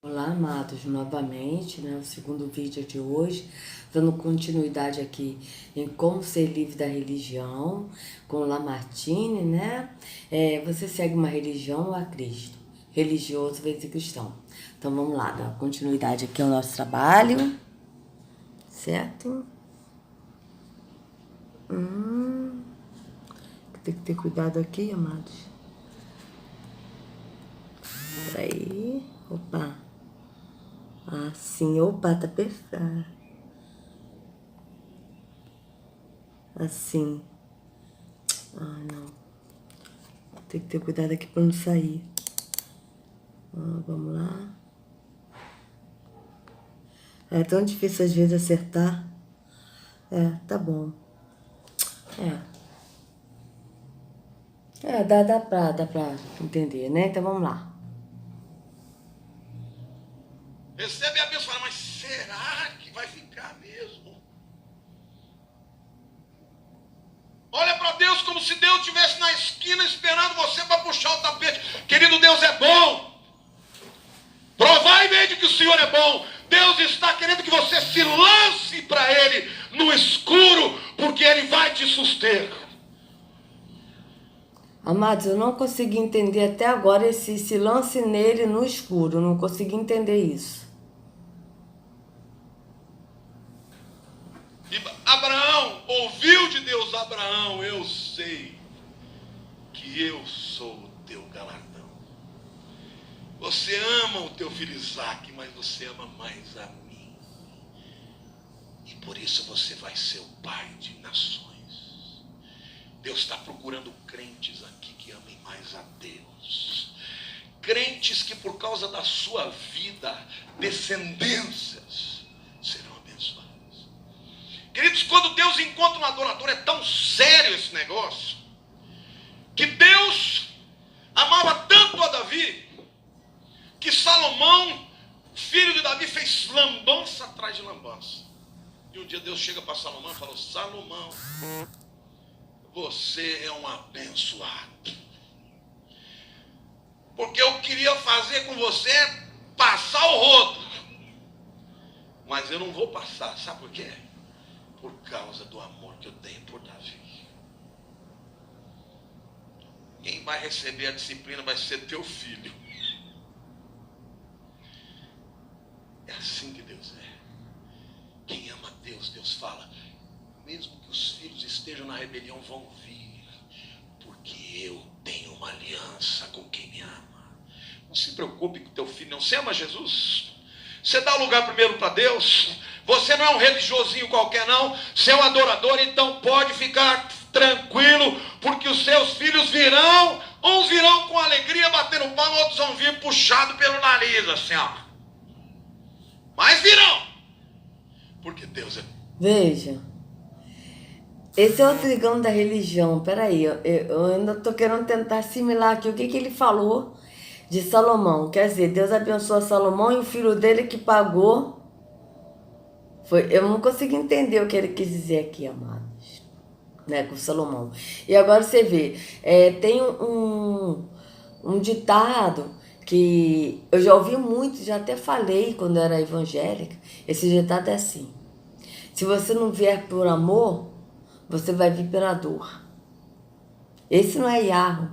Olá, amados, novamente, né, o segundo vídeo de hoje, dando continuidade aqui em como ser livre da religião, com Lamartine, né? Você segue uma religião ou a Cristo? Religioso vezes cristão. Então vamos lá, dar continuidade aqui ao nosso trabalho, certo? Tem que ter cuidado aqui, amados. Peraí, opa. Assim, opa, tá perfeito. Assim. Ah, não. Tem que ter cuidado aqui pra não sair. Vamos lá. É tão difícil às vezes acertar. Tá bom. Dá pra entender, né? Então vamos lá. Recebe a bênção, mas será que vai ficar mesmo? Olha para Deus como se Deus estivesse na esquina esperando você para puxar o tapete. Querido, Deus é bom. Provai e vede que o Senhor é bom. Deus está querendo que você se lance para Ele no escuro, porque Ele vai te suster. Amados, eu não consegui entender até agora esse lance nele no escuro. Eu não consegui entender isso. E Abraão ouviu de Deus: Abraão, eu sei que eu sou o teu galardão. Você ama o teu filho Isaque, mas você ama mais a mim. E por isso você vai ser o pai de nações. Deus está procurando crentes aqui que amem mais a Deus. Crentes que por causa da sua vida, descendências serão abençoadas. Queridos, quando Deus encontra um adorador, é tão sério esse negócio, que Deus amava tanto a Davi, que Salomão, filho de Davi, fez lambança atrás de lambança. E um dia Deus chega para Salomão e falou: Salomão, você é um abençoado. Porque eu queria fazer com você passar o rodo. Mas eu não vou passar, sabe por quê? Por causa do amor que eu tenho por Davi. Quem vai receber a disciplina vai ser teu filho. É assim que Deus é. Quem ama a Deus, Deus fala: mesmo que os filhos estejam na rebelião, vão vir, porque eu tenho uma aliança com quem me ama. Não se preocupe com teu filho, não. Você ama Jesus? Você dá o lugar primeiro para Deus? Você não é um religiosinho qualquer, não. Você é um adorador, então pode ficar tranquilo, porque os seus filhos virão. Uns virão com alegria, batendo palma, outros vão vir puxado pelo nariz, assim, ó. Mas virão, porque Deus é... Veja. Esse é o trigão da religião. Peraí, eu ainda tô querendo tentar assimilar aqui o que ele falou de Salomão. Quer dizer, Deus abençoou Salomão e o filho dele que pagou. Eu não consegui entender o que ele quis dizer aqui, amados, né, com Salomão. E agora você vê, tem um ditado que eu já ouvi muito, já até falei quando eu era evangélica. Esse ditado é assim: se você não vier por amor, você vai vir pela dor. Esse não é Yahweh.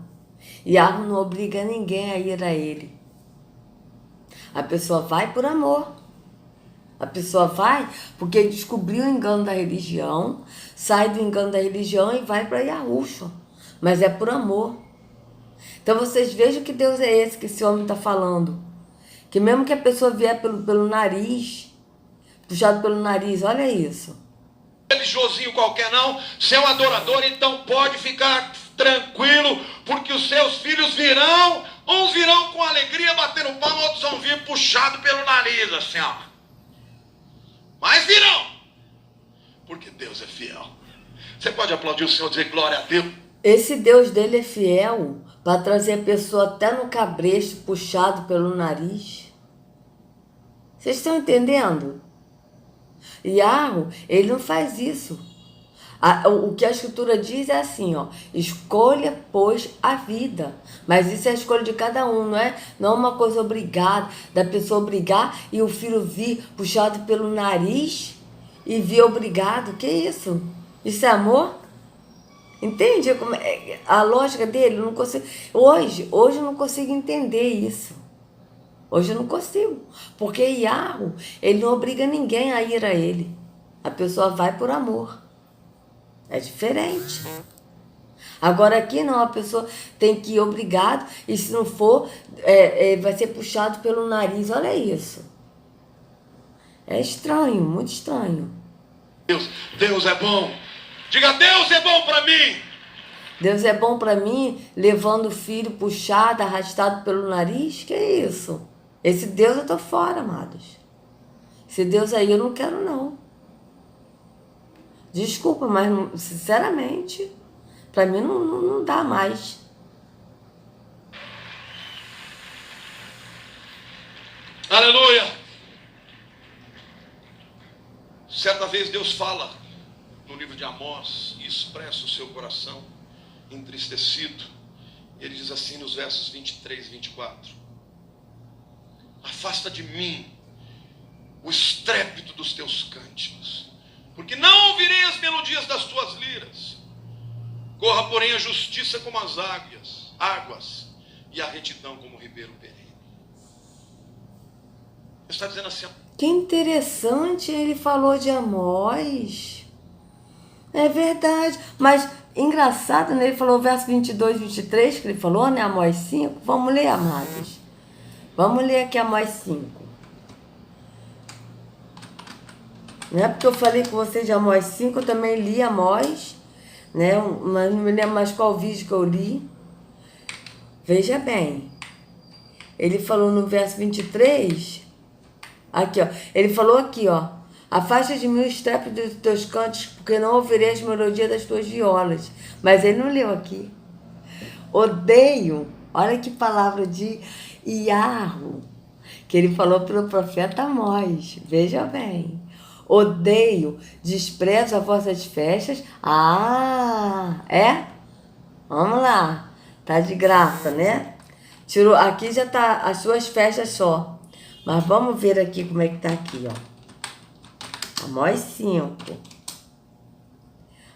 Yahweh não obriga ninguém a ir a ele. A pessoa vai por amor. A pessoa vai porque descobriu o engano da religião, sai do engano da religião e vai para Yahushua. Mas é por amor. Então vocês vejam que Deus é esse que esse homem está falando. Que mesmo que a pessoa vier pelo nariz, puxado pelo nariz, olha isso. Religiosinho qualquer, não. Você é um adorador, então pode ficar tranquilo, porque os seus filhos virão. Uns virão com alegria, batendo palma, outros vão vir puxado pelo nariz, assim, ó. Mas virão, porque Deus é fiel. Você pode aplaudir o Senhor e dizer glória a Deus? Esse Deus dele é fiel para trazer a pessoa até no cabresto, puxado pelo nariz. Vocês estão entendendo? Yahweh, ele não faz isso. O que a escritura diz é assim, ó, escolha, pois, a vida. Mas isso é a escolha de cada um, não é uma coisa obrigada, da pessoa obrigar e o filho vir puxado pelo nariz e vir obrigado. Que isso? Isso é amor? Entende a lógica dele? Eu não consigo. Hoje eu não consigo entender isso. Hoje eu não consigo. Porque Yahweh, ele não obriga ninguém a ir a ele. A pessoa vai por amor. É diferente. Agora aqui não, a pessoa tem que ir obrigado e se não for, vai ser puxado pelo nariz. Olha isso. É estranho, muito estranho. Deus é bom. Diga, Deus é bom para mim. Deus é bom para mim, levando o filho puxado, arrastado pelo nariz? Que isso? Esse Deus eu tô fora, amados. Esse Deus aí eu não quero, não. Desculpa, mas sinceramente, para mim não dá mais. Aleluia! Certa vez Deus fala no livro de Amós e expressa o seu coração entristecido. Ele diz assim nos versos 23 e 24: afasta de mim o estrépito dos teus cânticos, porque não ouvirei as melodias das tuas liras. Corra, porém, a justiça como as águas, e a retidão como o ribeiro perene. Ele está dizendo assim: que interessante, ele falou de Amós. É verdade, mas engraçado, né? Ele falou verso 22, 23, que ele falou, né? Amós 5. Vamos ler, amados. Vamos ler aqui Amós 5. Não é porque eu falei com vocês de Amós 5, eu também li Amós, né? Mas não me lembro mais qual vídeo que eu li. Veja bem. Ele falou no verso 23, aqui, ó. Ele falou aqui, ó: afasta de mim o estrépito dos teus cantos, porque não ouvirei as melodias das tuas violas. Mas ele não leu aqui. Odeio, olha que palavra de Yahweh, que ele falou para o profeta Amós. Veja bem. Odeio, desprezo as vossas festas. Ah, é? Vamos lá. Tá de graça, né? Tirou, aqui já tá as suas festas só. Mas vamos ver aqui como é que tá aqui, ó. Amós 5.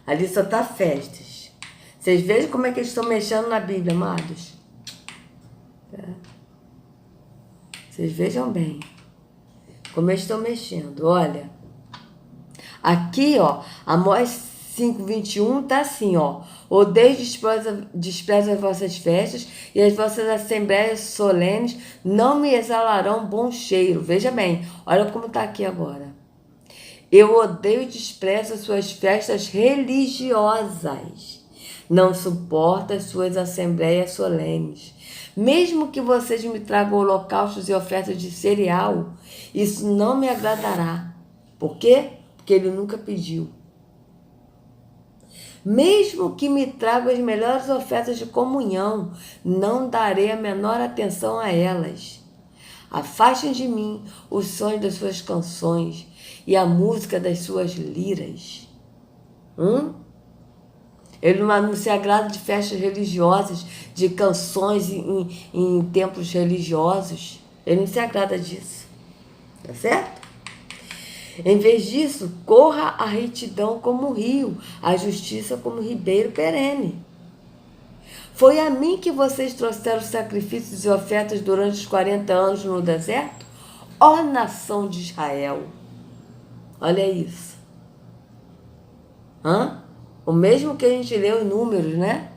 Ali só tá festas. Vocês vejam como é que eles estão mexendo na Bíblia, amados. Vocês vejam bem como eles estão mexendo. Olha. Aqui, ó, Amós 5, 21, tá assim, ó: odeio e desprezo as vossas festas, e as vossas assembleias solenes não me exalarão bom cheiro. Veja bem, olha como tá aqui agora. Eu odeio e desprezo as suas festas religiosas. Não suporto as suas assembleias solenes. Mesmo que vocês me tragam holocaustos e ofertas de cereal, isso não me agradará. Por quê? Porque ele nunca pediu. Mesmo que me tragam as melhores ofertas de comunhão, não darei a menor atenção a elas. Afastem de mim os sons das suas canções e a música das suas liras. Ele não se agrada de festas religiosas, de canções em templos religiosos. Ele não se agrada disso. Tá certo? Em vez disso, corra a retidão como o rio, a justiça como o ribeiro perene. Foi a mim que vocês trouxeram sacrifícios e ofertas durante os 40 anos no deserto? Ó nação de Israel! Olha isso. O mesmo que a gente leu em Números, né?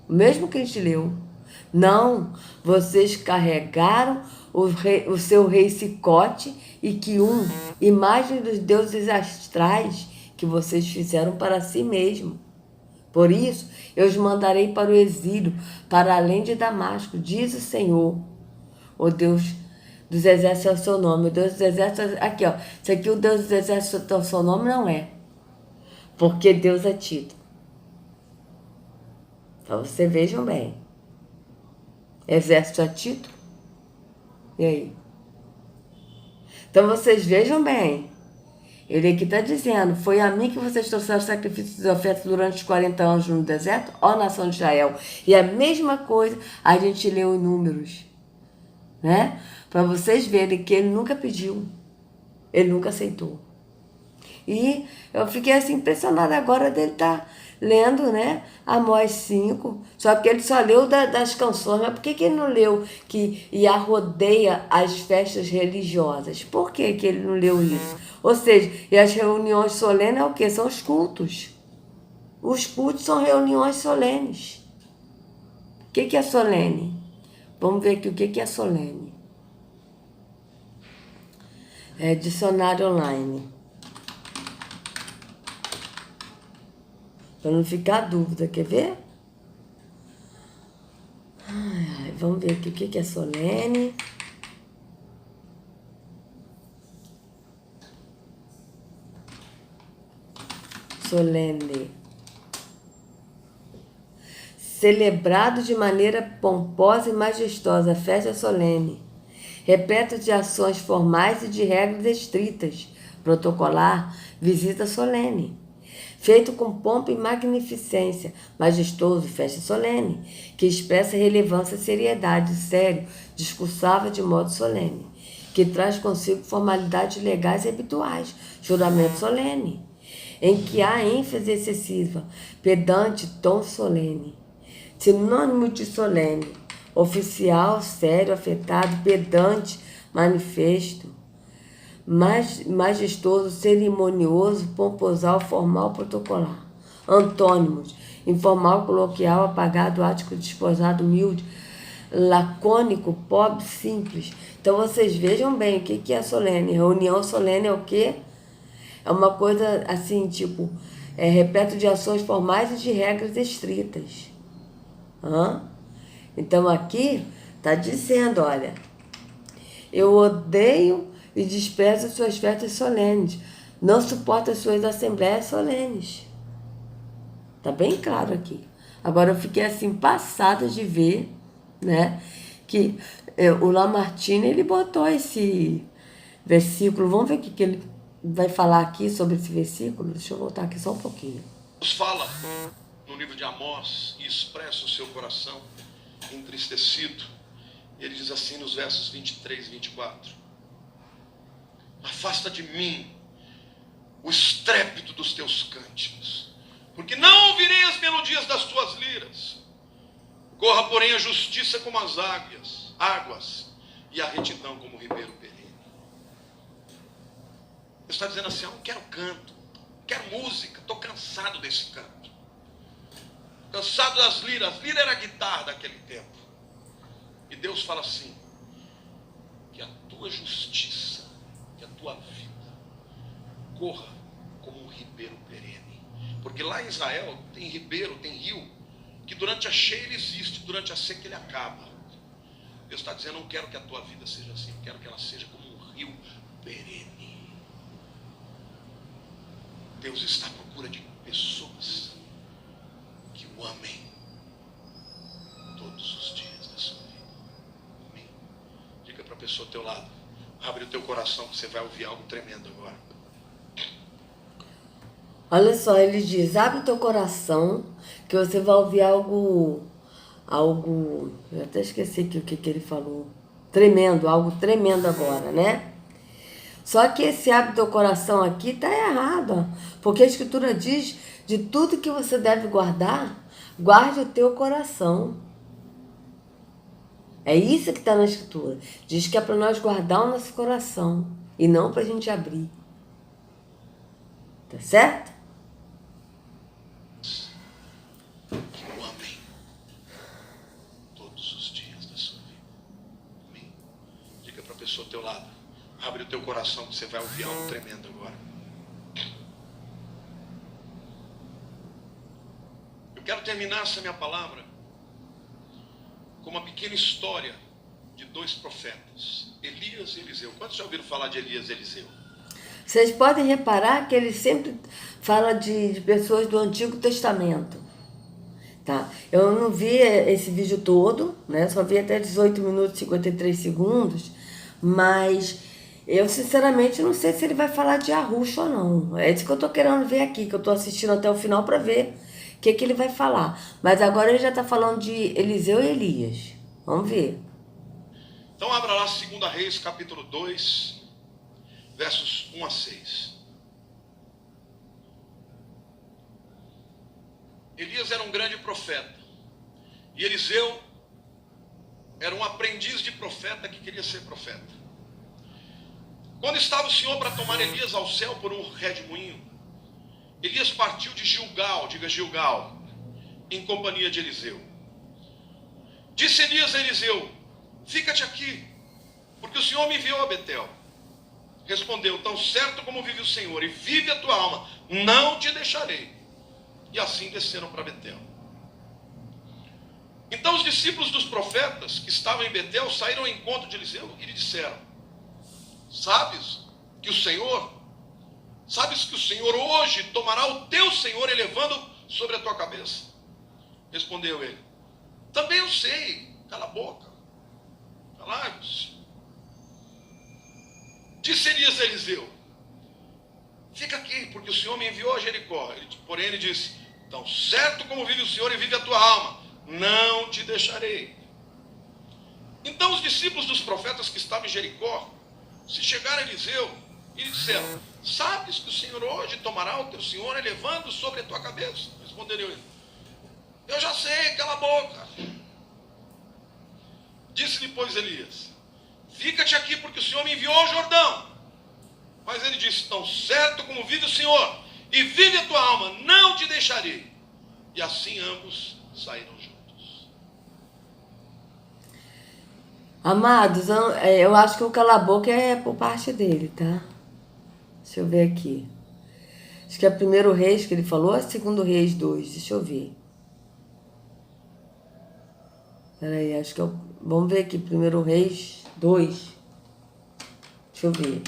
O mesmo que a gente leu. Não, vocês carregaram o seu rei Sicote e Quium, imagem dos deuses astrais que vocês fizeram para si mesmo. Por isso, eu os mandarei para o exílio, para além de Damasco, diz o Senhor. O Deus dos exércitos é o seu nome. O Deus dos exércitos, aqui, ó. Isso aqui, o Deus dos exércitos é o seu nome, não é. Porque Deus é título. Então, vocês vejam bem. Exército é título? E aí? Então, vocês vejam bem. Ele aqui está dizendo, foi a mim que vocês trouxeram sacrifícios e ofertas durante os 40 anos no deserto, ó nação de Israel. E a mesma coisa a gente leu em Números, né? Para vocês verem que ele nunca pediu, ele nunca aceitou. E eu fiquei assim impressionada agora dele estar lendo, né, Amós 5, só que ele só leu das canções, mas por que ele não leu que Iá rodeia as festas religiosas? Por que ele não leu isso? Ou seja, e as reuniões solenes é o quê? São os cultos. Os cultos são reuniões solenes. O que é solene? Vamos ver aqui o que é solene. É dicionário online. Para não ficar dúvida, quer ver? Vamos ver aqui o que é solene. Solene. Celebrado de maneira pomposa e majestosa, festa solene. Repleto de ações formais e de regras estritas. Protocolar, visita solene. Feito com pompa e magnificência, majestoso, festa solene, que expressa relevância, seriedade, sério, discursável de modo solene, que traz consigo formalidades legais e habituais, juramento solene, em que há ênfase excessiva, pedante, tom solene, sinônimo de solene, oficial, sério, afetado, pedante, manifesto, majestoso, cerimonioso, pomposal, formal, protocolar. Antônimos: informal, coloquial, apagado, ático, desposado, humilde, lacônico, pobre, simples. Então vocês vejam bem o que é solene. Reunião solene é o quê? É uma coisa assim, tipo, repleto de ações formais e de regras estritas. Então aqui está dizendo, olha, eu odeio e desprezo as suas festas solenes. Não suporto as suas assembleias solenes. Tá bem claro aqui. Agora eu fiquei assim passada de ver, né, que o Lamartine, ele botou esse versículo. Vamos ver o que ele vai falar aqui sobre esse versículo. Deixa eu voltar aqui só um pouquinho. Deus fala no livro de Amós e expressa o seu coração entristecido. Ele diz assim nos versos 23 e 24: afasta de mim o estrépito dos teus cânticos, porque não ouvirei as melodias das tuas liras. Corra, porém, a justiça como as águas, e a retidão como o ribeiro perene. Ele está dizendo assim: eu não quero canto, quero música, estou cansado desse canto. Cansado das liras. As liras era a guitarra daquele tempo. E Deus fala assim: que a tua justiça, que a tua vida corra como um ribeiro perene. Porque lá em Israel tem ribeiro, tem rio, que durante a cheia ele existe, durante a seca ele acaba. Deus está dizendo: eu não quero que a tua vida seja assim, eu quero que ela seja como um rio perene. Deus está à procura de pessoas que o amem todos os dias da sua vida. Amém? Diga para a pessoa ao teu lado: abre o teu coração que você vai ouvir algo tremendo agora. Olha só, ele diz: abre o teu coração que você vai ouvir algo, eu até esqueci o que ele falou, tremendo, algo tremendo agora, né? Só que esse abre o teu coração aqui está errado, ó, porque a Escritura diz: de tudo que você deve guardar, guarde o teu coração. É isso que está na Escritura. Diz que é para nós guardar o nosso coração e não para a gente abrir. Tá certo? Que o amem todos os dias da sua vida. Amém? Diga para a pessoa ao teu lado: abre o teu coração que você vai ouvir algo tremendo agora. Eu quero terminar essa minha palavra com uma pequena história de dois profetas, Elias e Eliseu. Quantos já ouviram falar de Elias e Eliseu? Vocês podem reparar que ele sempre fala de pessoas do Antigo Testamento. Tá? Eu não vi esse vídeo todo, né? Só vi até 18 minutos e 53 segundos, mas Eu, sinceramente, não sei se ele vai falar de Arruxa ou não. É isso que eu tô querendo ver aqui, que eu tô assistindo até o final para ver o que que ele vai falar. Mas agora ele já tá falando de Eliseu e Elias. Vamos ver. Então abra lá 2 Reis, capítulo 2, versos 1 a 6. Elias era um grande profeta. E Eliseu era um aprendiz de profeta que queria ser profeta. Quando estava o Senhor para tomar Elias ao céu por um redemoinho, Elias partiu de Gilgal, diga Gilgal, em companhia de Eliseu. Disse Elias a Eliseu: fica-te aqui, porque o Senhor me enviou a Betel. Respondeu: tão certo como vive o Senhor e vive a tua alma, não te deixarei. E assim desceram para Betel. Então os discípulos dos profetas que estavam em Betel saíram ao encontro de Eliseu e lhe disseram: sabes que o Senhor hoje tomará o teu Senhor elevando sobre a tua cabeça? Respondeu ele: também eu sei, cala a boca, cala-vos. Disse Elias a Eliseu: fica aqui, porque o Senhor me enviou a Jericó. Porém ele disse: tão certo como vive o Senhor e vive a tua alma, não te deixarei. Então os discípulos dos profetas que estavam em Jericó se chegaram a Eliseu e lhe disseram: sabes que o Senhor hoje tomará o teu Senhor elevando sobre a tua cabeça? Respondeu ele: eu já sei, cala a boca. Disse-lhe, pois, Elias: fica-te aqui, porque o Senhor me enviou ao Jordão. Mas ele disse: tão certo como vive o Senhor e vive a tua alma, não te deixarei. E assim ambos saíram juntos. Amados, eu acho que o cala-boca é por parte dele, tá? Deixa eu ver aqui. Acho que é 1 Reis que ele falou, é 2 Reis 2. Deixa eu ver. Peraí, acho que é o... Vamos ver aqui, 1 Reis 2. Deixa eu ver.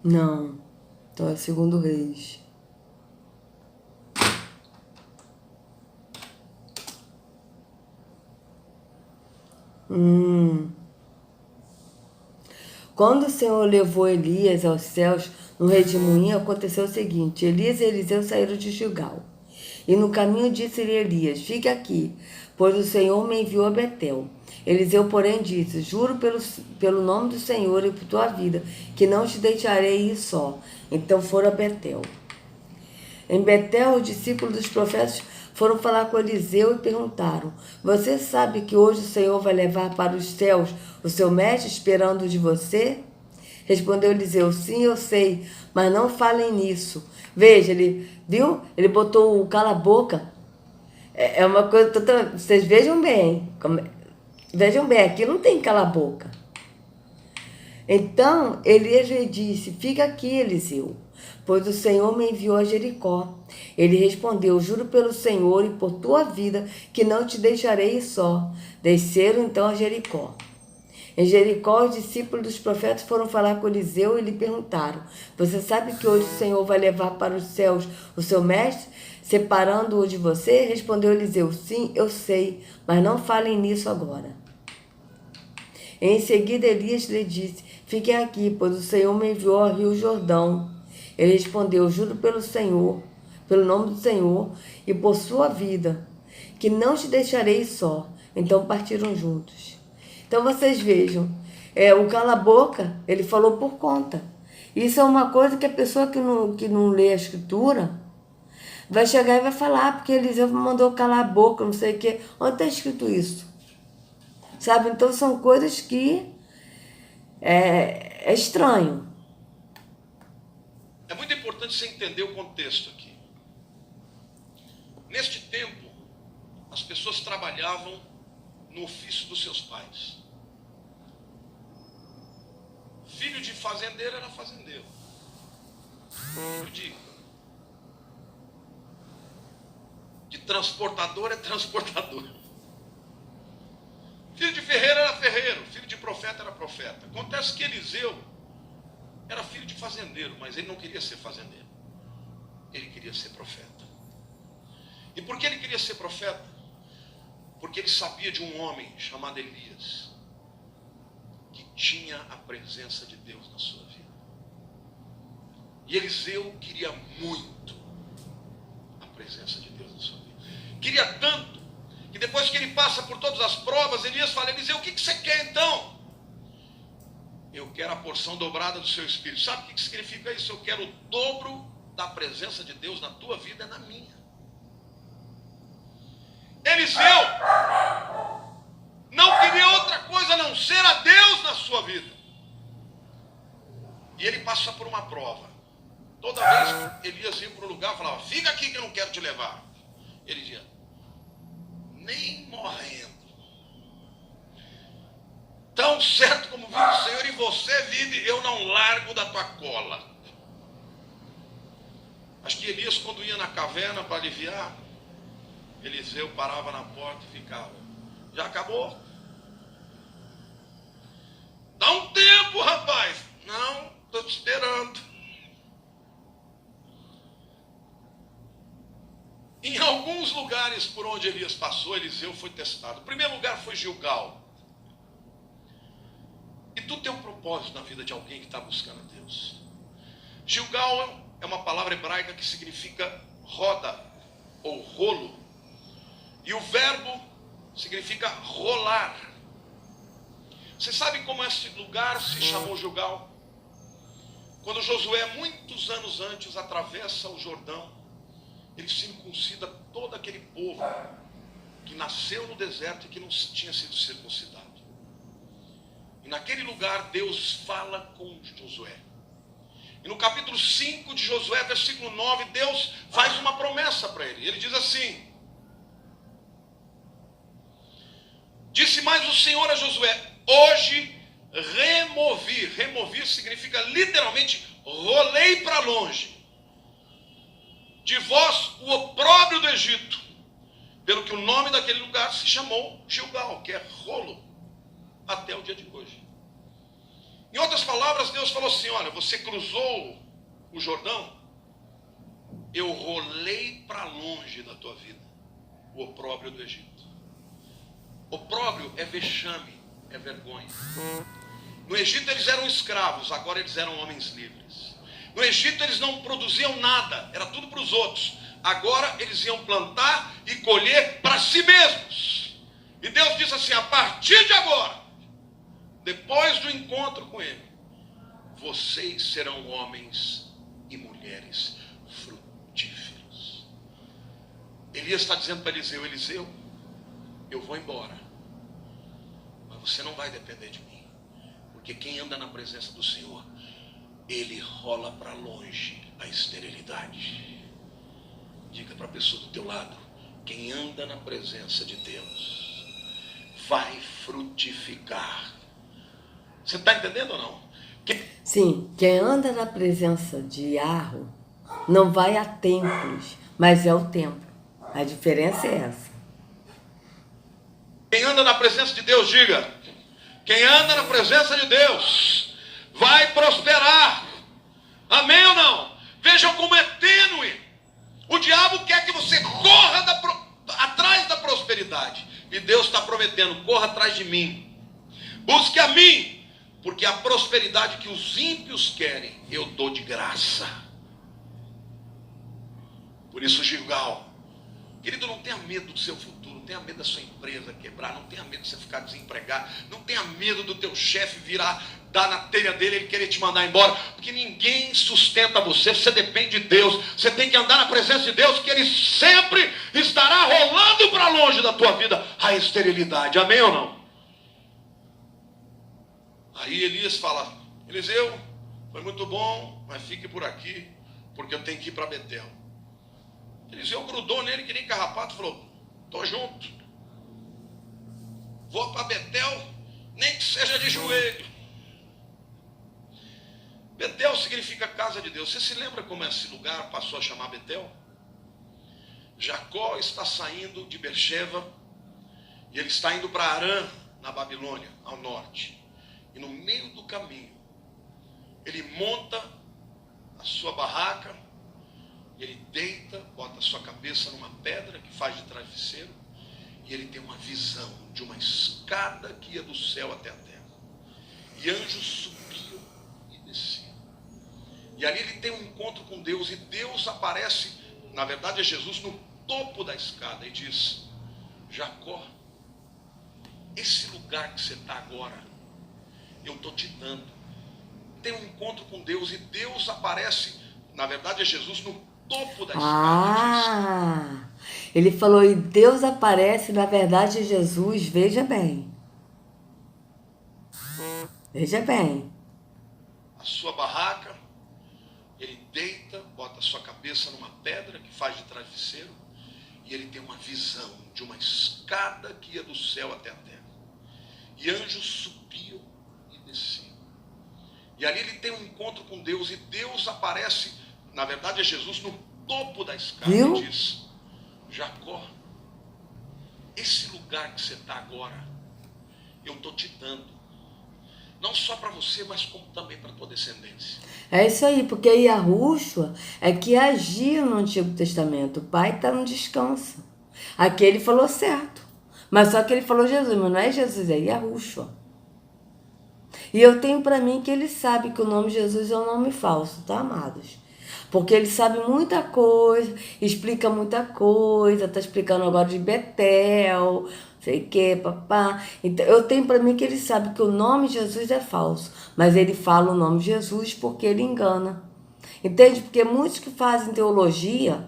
Não. Então é 2 Reis. Quando o Senhor levou Elias aos céus no redemoinho, aconteceu o seguinte: Elias e Eliseu saíram de Gilgal. E no caminho disse-lhe Elias: fique aqui, pois o Senhor me enviou a Betel. Eliseu, porém, disse: juro pelo nome do Senhor e por tua vida, que não te deixarei ir só. Então foram a Betel. Em Betel, os discípulos dos profetas foram falar com Eliseu e perguntaram: você sabe que hoje o Senhor vai levar para os céus o seu mestre esperando de você? Respondeu Eliseu: sim, eu sei, mas não falem nisso. Veja, ele viu? Ele botou o cala-boca. É uma coisa totalmente. Vocês vejam bem. Vejam bem, aqui não tem cala-boca. Então Elias lhe disse: fica aqui, Eliseu, pois o Senhor me enviou a Jericó. Ele respondeu: juro pelo Senhor e por tua vida que não te deixarei ir só. Desceram então a Jericó. Em Jericó, os discípulos dos profetas foram falar com Eliseu e lhe perguntaram: você sabe que hoje o Senhor vai levar para os céus o seu mestre, separando-o de você? Respondeu Eliseu: sim, eu sei, mas não falem nisso agora. Em seguida, Elias lhe disse: fiquem aqui, pois o Senhor me enviou ao rio Jordão. Ele respondeu: juro pelo Senhor, pelo nome do Senhor e por sua vida, que não te deixarei só. Então partiram juntos. Então vocês vejam, o cala-boca, ele falou por conta. Isso é uma coisa que a pessoa que não lê a escritura vai chegar e vai falar, porque Eliseu mandou calar a boca, não sei o quê. Onde está escrito isso? Sabe? Então são coisas que é estranho. É muito importante você entender o contexto aqui. Neste tempo, as pessoas trabalhavam no ofício dos seus pais. Filho de fazendeiro era fazendeiro. Filho de transportador é transportador. Filho de ferreiro era ferreiro. Filho de profeta era profeta. Acontece que Eliseu era filho de fazendeiro, mas ele não queria ser fazendeiro. Ele queria ser profeta. E por que ele queria ser profeta? Porque ele sabia de um homem chamado Elias, que tinha a presença de Deus na sua vida. E Eliseu queria muito a presença de Deus na sua vida. Queria tanto, que depois que ele passa por todas as provas, Elias fala: Eliseu, o que você quer então? Eu quero a porção dobrada do seu espírito. Sabe o que significa isso? Eu quero o dobro da presença de Deus na tua vida e na minha. Eliseu não queria outra coisa a não ser a Deus na sua vida. E ele passa por uma prova. Toda vez que Elias ia para um lugar, falava: fica aqui que eu não quero te levar. Ele dizia: nem morrendo. Tão certo como vive o Senhor e você vive, eu não largo da tua cola. Acho que Elias, quando ia na caverna para aliviar, Eliseu parava na porta e ficava: já acabou? Dá um tempo, rapaz. Não, estou te esperando. Em alguns lugares por onde Elias passou, Eliseu foi testado. O primeiro lugar foi Gilgal. E tu tem um propósito na vida de alguém que está buscando a Deus. Gilgal é uma palavra hebraica que significa roda ou rolo. E o verbo significa rolar. Você sabe como esse lugar se chamou Gilgal? Quando Josué, muitos anos antes, atravessa o Jordão, ele circuncida todo aquele povo que nasceu no deserto e que não tinha sido circuncidado. E naquele lugar Deus fala com Josué. E no capítulo 5 de Josué, versículo 9, Deus faz uma promessa para ele. Ele diz assim: disse mais o Senhor a Josué: hoje removi significa literalmente rolei para longe de vós o opróbrio do Egito, pelo que o nome daquele lugar se chamou Gilgal, que é rolo, até o dia de hoje. Em outras palavras, Deus falou assim: olha, você cruzou o Jordão, eu rolei para longe da tua vida o opróbrio do Egito. Opróbrio é vexame, é vergonha. No Egito eles eram escravos, agora eles eram homens livres. No Egito eles não produziam nada, era tudo para os outros. Agora eles iam plantar e colher para si mesmos. E Deus disse assim: a partir de agora, depois do encontro com ele, vocês serão homens e mulheres frutíferos. Elias está dizendo para Eliseu: Eliseu, eu vou embora, mas você não vai depender de mim, porque quem anda na presença do Senhor, ele rola para longe a esterilidade. Diga para a pessoa do teu lado: quem anda na presença de Deus vai frutificar. Você está entendendo ou não? Sim, quem anda na presença de Yahweh não vai a templos, mas é o templo. A diferença é essa. Quem anda na presença de Deus, diga: quem anda na presença de Deus vai prosperar. Amém ou não? Vejam como é tênue. O diabo quer que você corra atrás da prosperidade. E Deus está prometendo: corra atrás de mim. Busque a mim. Porque a prosperidade que os ímpios querem, eu dou de graça. Por isso, Gilgal, querido, não tenha medo do seu futuro, não tenha medo da sua empresa quebrar, não tenha medo de você ficar desempregado, não tenha medo do teu chefe virar, dar na telha dele, ele querer te mandar embora, porque ninguém sustenta você, você depende de Deus, você tem que andar na presença de Deus, que ele sempre estará rolando para longe da tua vida a esterilidade. Amém ou não? Aí Elias fala: Eliseu, foi muito bom, mas fique por aqui, porque eu tenho que ir para Betel. Eliseu grudou nele que nem carrapato, falou: tô junto, vou para Betel, nem que seja de joelho. Betel significa casa de Deus. Você se lembra como esse lugar passou a chamar Betel? Jacó está saindo de Beersheba e ele está indo para Arã, na Babilônia, ao norte. E no meio do caminho, ele monta a sua barraca, ele deita, bota a sua cabeça numa pedra que faz de travesseiro, E ele tem uma visão de uma escada que ia do céu até a terra. E anjos subiam e desciam. E ali ele tem um encontro com Deus. E Deus aparece, na verdade é Jesus, no topo da escada. E diz: Jacó, esse lugar que você está agora, eu estou te dando. Tem um encontro com Deus. E Deus aparece, na verdade é Jesus, no topo da escada. Ele falou, e Deus aparece, na verdade é Jesus. Veja bem. Veja bem. A sua barraca, ele deita, bota a sua cabeça numa pedra que faz de travesseiro, e ele tem uma visão de uma escada que ia do céu até a terra. E anjos subiam e desciam. E ali ele tem um encontro com Deus, e Deus aparece, na verdade é Jesus, no topo da escada. Viu? E diz: Jacó, esse lugar que você está agora, eu estou te dando. Não só para você, mas como também para a tua descendência. É isso aí, porque Yahushua é que agia no Antigo Testamento. O Pai está no descanso. Aqui ele falou certo. Mas só que ele falou Jesus, mas não é Jesus, é Yahushua. E eu tenho para mim que ele sabe que o nome Jesus é um nome falso, tá, amados? Porque ele sabe muita coisa, explica muita coisa, tá explicando agora de Betel, sei o que, papá. Então, eu tenho para mim que ele sabe que o nome Jesus é falso, mas ele fala o nome Jesus porque ele engana. Entende? Porque muitos que fazem teologia,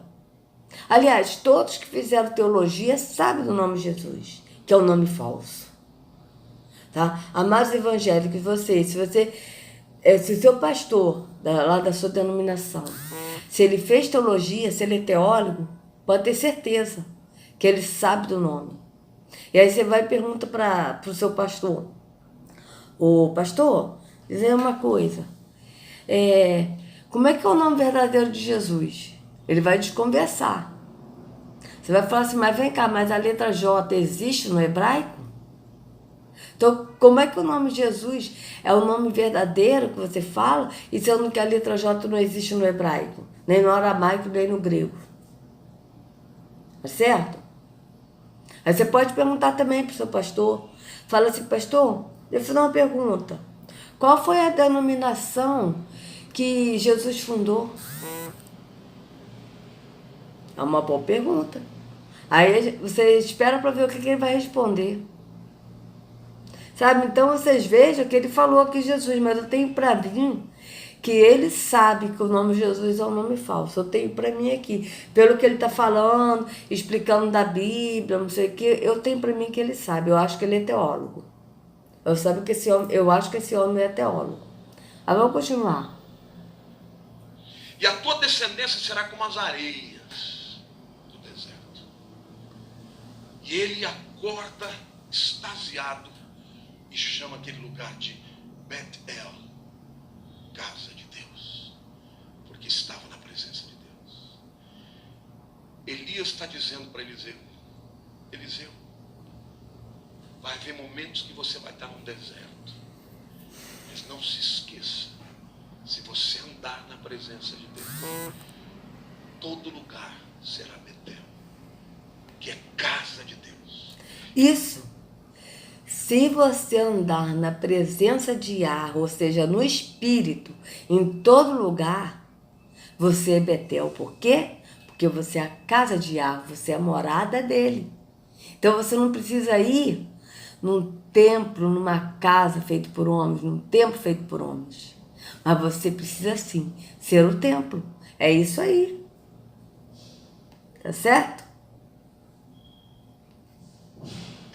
aliás, todos que fizeram teologia sabem do nome Jesus, que é um nome falso. Tá? Amados evangélicos, se o seu pastor, lá da sua denominação, se ele fez teologia, se ele é teólogo, pode ter certeza que ele sabe do nome. E aí você vai e pergunta para o seu pastor: ô pastor, dizer uma coisa, como é que é o nome verdadeiro de Jesus? Ele vai desconversar. Você vai falar assim, mas vem cá, mas a letra J existe no hebraico? Então, como é que o nome de Jesus é o nome verdadeiro que você fala, e sendo que a letra J não existe no hebraico, nem no aramaico, nem no grego? Tá certo? Aí você pode perguntar também para o seu pastor. Fala assim, pastor, deixa eu fazer uma pergunta. Qual foi a denominação que Jesus fundou? É uma boa pergunta. Aí você espera para ver o que ele vai responder. Sabe? Então vocês vejam que ele falou aqui Jesus, mas eu tenho para mim que ele sabe que o nome Jesus é um nome falso. Eu tenho para mim aqui, pelo que ele está falando, explicando da Bíblia, não sei o que, eu tenho para mim que ele sabe. Eu acho que ele é teólogo. Eu acho que esse homem é teólogo. Aí vamos continuar. E a tua descendência será como as areias do deserto. E ele acorda extasiado e chama aquele lugar de Bet-El, casa de Deus, porque estava na presença de Deus. Elias está dizendo para Eliseu: Eliseu, vai haver momentos que você vai estar num deserto, mas não se esqueça, se você andar na presença de Deus, todo lugar será Betel, que é casa de Deus. Isso. Se você andar na presença de Yahweh, ou seja, no Espírito, em todo lugar, você é Betel. Por quê? Porque você é a casa de Yahweh, você é a morada dele. Então você não precisa ir num templo, numa casa feita por homens, num templo feito por homens. Mas você precisa sim ser o templo. É isso aí. Tá certo?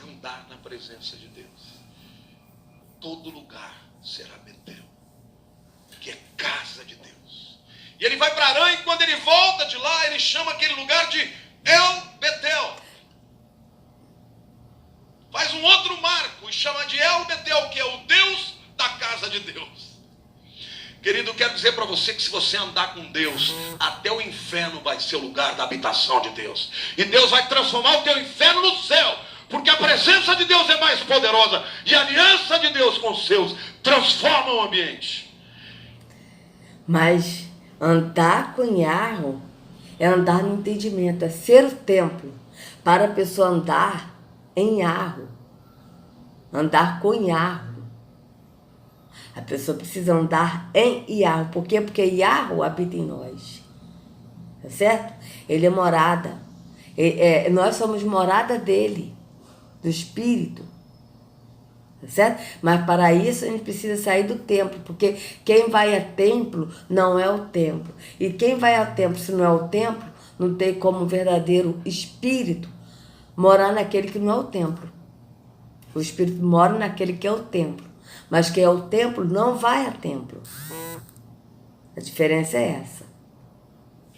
Andar na presença de Deus. Todo lugar será Betel, que é casa de Deus. E ele vai para Arã, e quando ele volta de lá, ele chama aquele lugar de El Betel. Faz um outro marco e chama de El Betel, que é o Deus da casa de Deus. Querido, eu quero dizer para você que se você andar com Deus, até o inferno vai ser o lugar da habitação de Deus. E Deus vai transformar o teu inferno no céu. Porque a presença de Deus é mais poderosa. E a aliança de Deus com os seus transforma o ambiente. Mas andar com Yahweh é andar no entendimento, é ser o templo. Para a pessoa andar, em Yarro. Andar com Yarro. A pessoa precisa andar em Yarro. Por quê? Porque Yarro habita em nós. Tá certo? Ele é morada. Nós somos morada dele, do Espírito. Tá certo? Mas para isso a gente precisa sair do templo, porque quem vai a templo não é o templo. E quem vai ao templo, se não é o templo, não tem como verdadeiro espírito morar naquele que não é o templo. O espírito mora naquele que é o templo. Mas quem é o templo não vai a templo. A diferença é essa.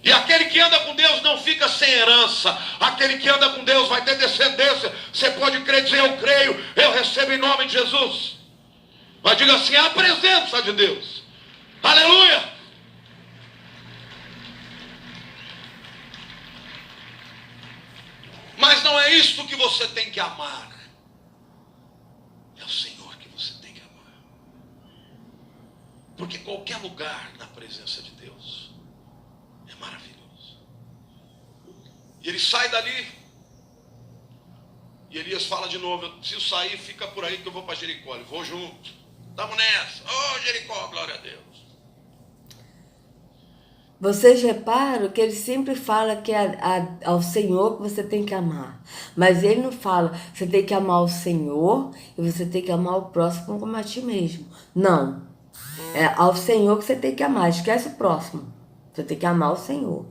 E aquele que anda com Deus não fica sem herança. Aquele que anda com Deus vai ter descendência. Você pode crer e dizer, eu creio, eu recebo em nome de Jesus. Mas diga assim, a presença de Deus. Aleluia! Mas não é isso que você tem que amar. É o Senhor que você tem que amar. Porque qualquer lugar na presença de Deus é maravilhoso. E ele sai dali. E Elias fala de novo, eu preciso sair, fica por aí que eu vou para Jericó. Eu vou junto. Estamos nessa. Oh, Jericó, glória a Deus. Vocês reparam que ele sempre fala que é ao Senhor que você tem que amar. Mas ele não fala, você tem que amar o Senhor e você tem que amar o próximo como a ti mesmo. Não. É ao Senhor que você tem que amar. Esquece o próximo. Você tem que amar o Senhor.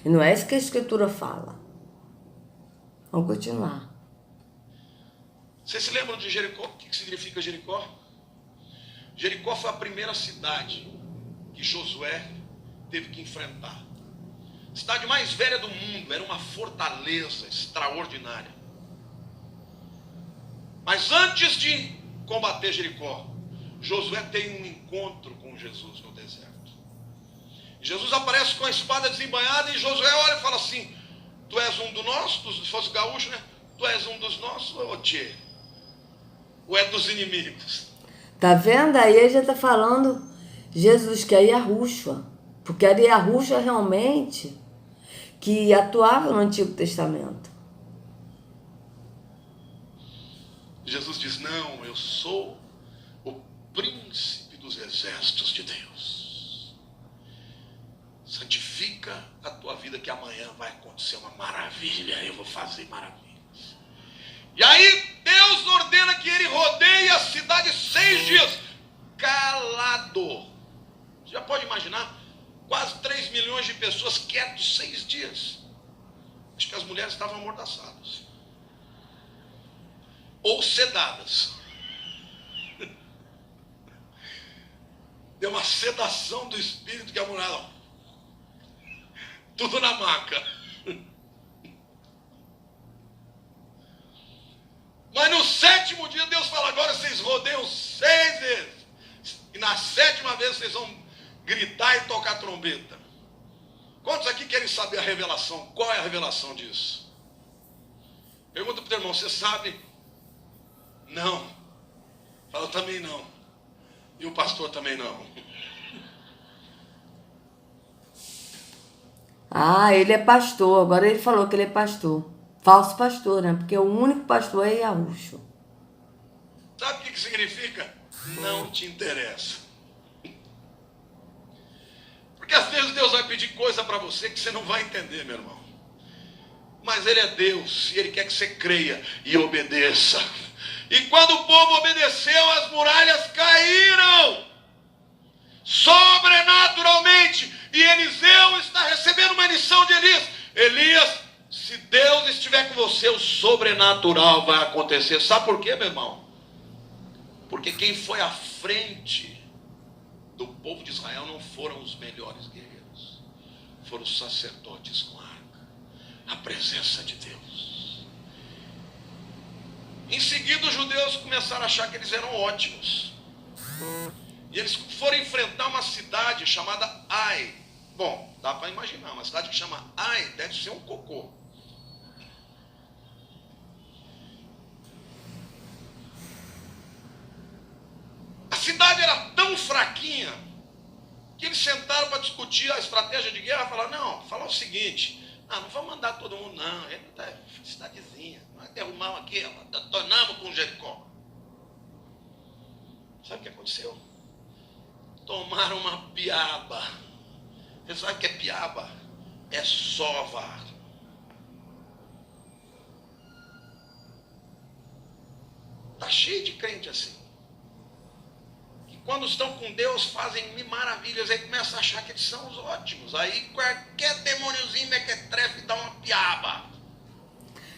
E não é isso que a Escritura fala. Vamos continuar. Vocês se lembram de Jericó? O que significa Jericó? Jericó foi a primeira cidade que Josué teve que enfrentar. A cidade mais velha do mundo, era uma fortaleza extraordinária. Mas antes de combater Jericó, Josué tem um encontro com Jesus no deserto. Jesus aparece com a espada desembainhada e Josué olha e fala assim, tu és um dos nossos, se fosse gaúcho, né? Tu és um dos nossos, ou tchê? Ou é dos inimigos? Tá vendo? Aí ele já tá falando Jesus, que é Yahushua. Porque era Yahushua realmente que atuava no Antigo Testamento. Jesus diz, não, eu sou o príncipe dos exércitos de Deus. Santifica a tua vida que amanhã vai acontecer uma maravilha, eu vou fazer maravilhas. E aí Deus ordena que ele rodeie a cidade 6 dias, calado. Você já pode imaginar? Quase 3 milhões de pessoas quietos 6 dias. Acho que as mulheres estavam amordaçadas. Ou sedadas. Deu uma sedação do espírito que a mulher, ó, tudo na maca. Mas no 7º dia Deus fala, agora vocês rodeiam 6 vezes. E na 7ª vez vocês vão gritar e tocar trombeta. Quantos aqui querem saber a revelação? Qual é a revelação disso? Pergunta para o teu irmão, você sabe? Não. Fala, também não. E o pastor também não. Ah, ele é pastor. Agora ele falou que ele é pastor. Falso pastor, né? Porque o único pastor é Yahushua. Sabe o que significa? Não te interessa. Porque às vezes Deus vai pedir coisa para você que você não vai entender, meu irmão. Mas Ele é Deus e Ele quer que você creia e obedeça. E quando o povo obedeceu, as muralhas caíram sobrenaturalmente. E Eliseu está recebendo uma lição de Elias. Elias, se Deus estiver com você, o sobrenatural vai acontecer. Sabe por quê, meu irmão? Porque quem foi à frente do povo de Israel não foram os melhores guerreiros. Foram os sacerdotes com a arca. A presença de Deus. Em seguida, os judeus começaram a achar que eles eram ótimos. E eles foram enfrentar uma cidade chamada Ai. Bom, dá para imaginar, uma cidade que chama Ai, deve ser um cocô. A cidade era tão fraquinha que eles sentaram para discutir a estratégia de guerra. Falaram, não, fala o seguinte, Não vamos mandar todo mundo, não. Ele está cidadezinha. Nós derrubamos aqui, detonamos com Jericó. Sabe o que aconteceu? Tomaram uma piaba. Você sabe o que é piaba? É sova. Está cheio de crente assim. Que quando estão com Deus fazem maravilhas. Aí começa a achar que eles são os ótimos. Aí qualquer demôniozinho mequetrefe dá uma piaba.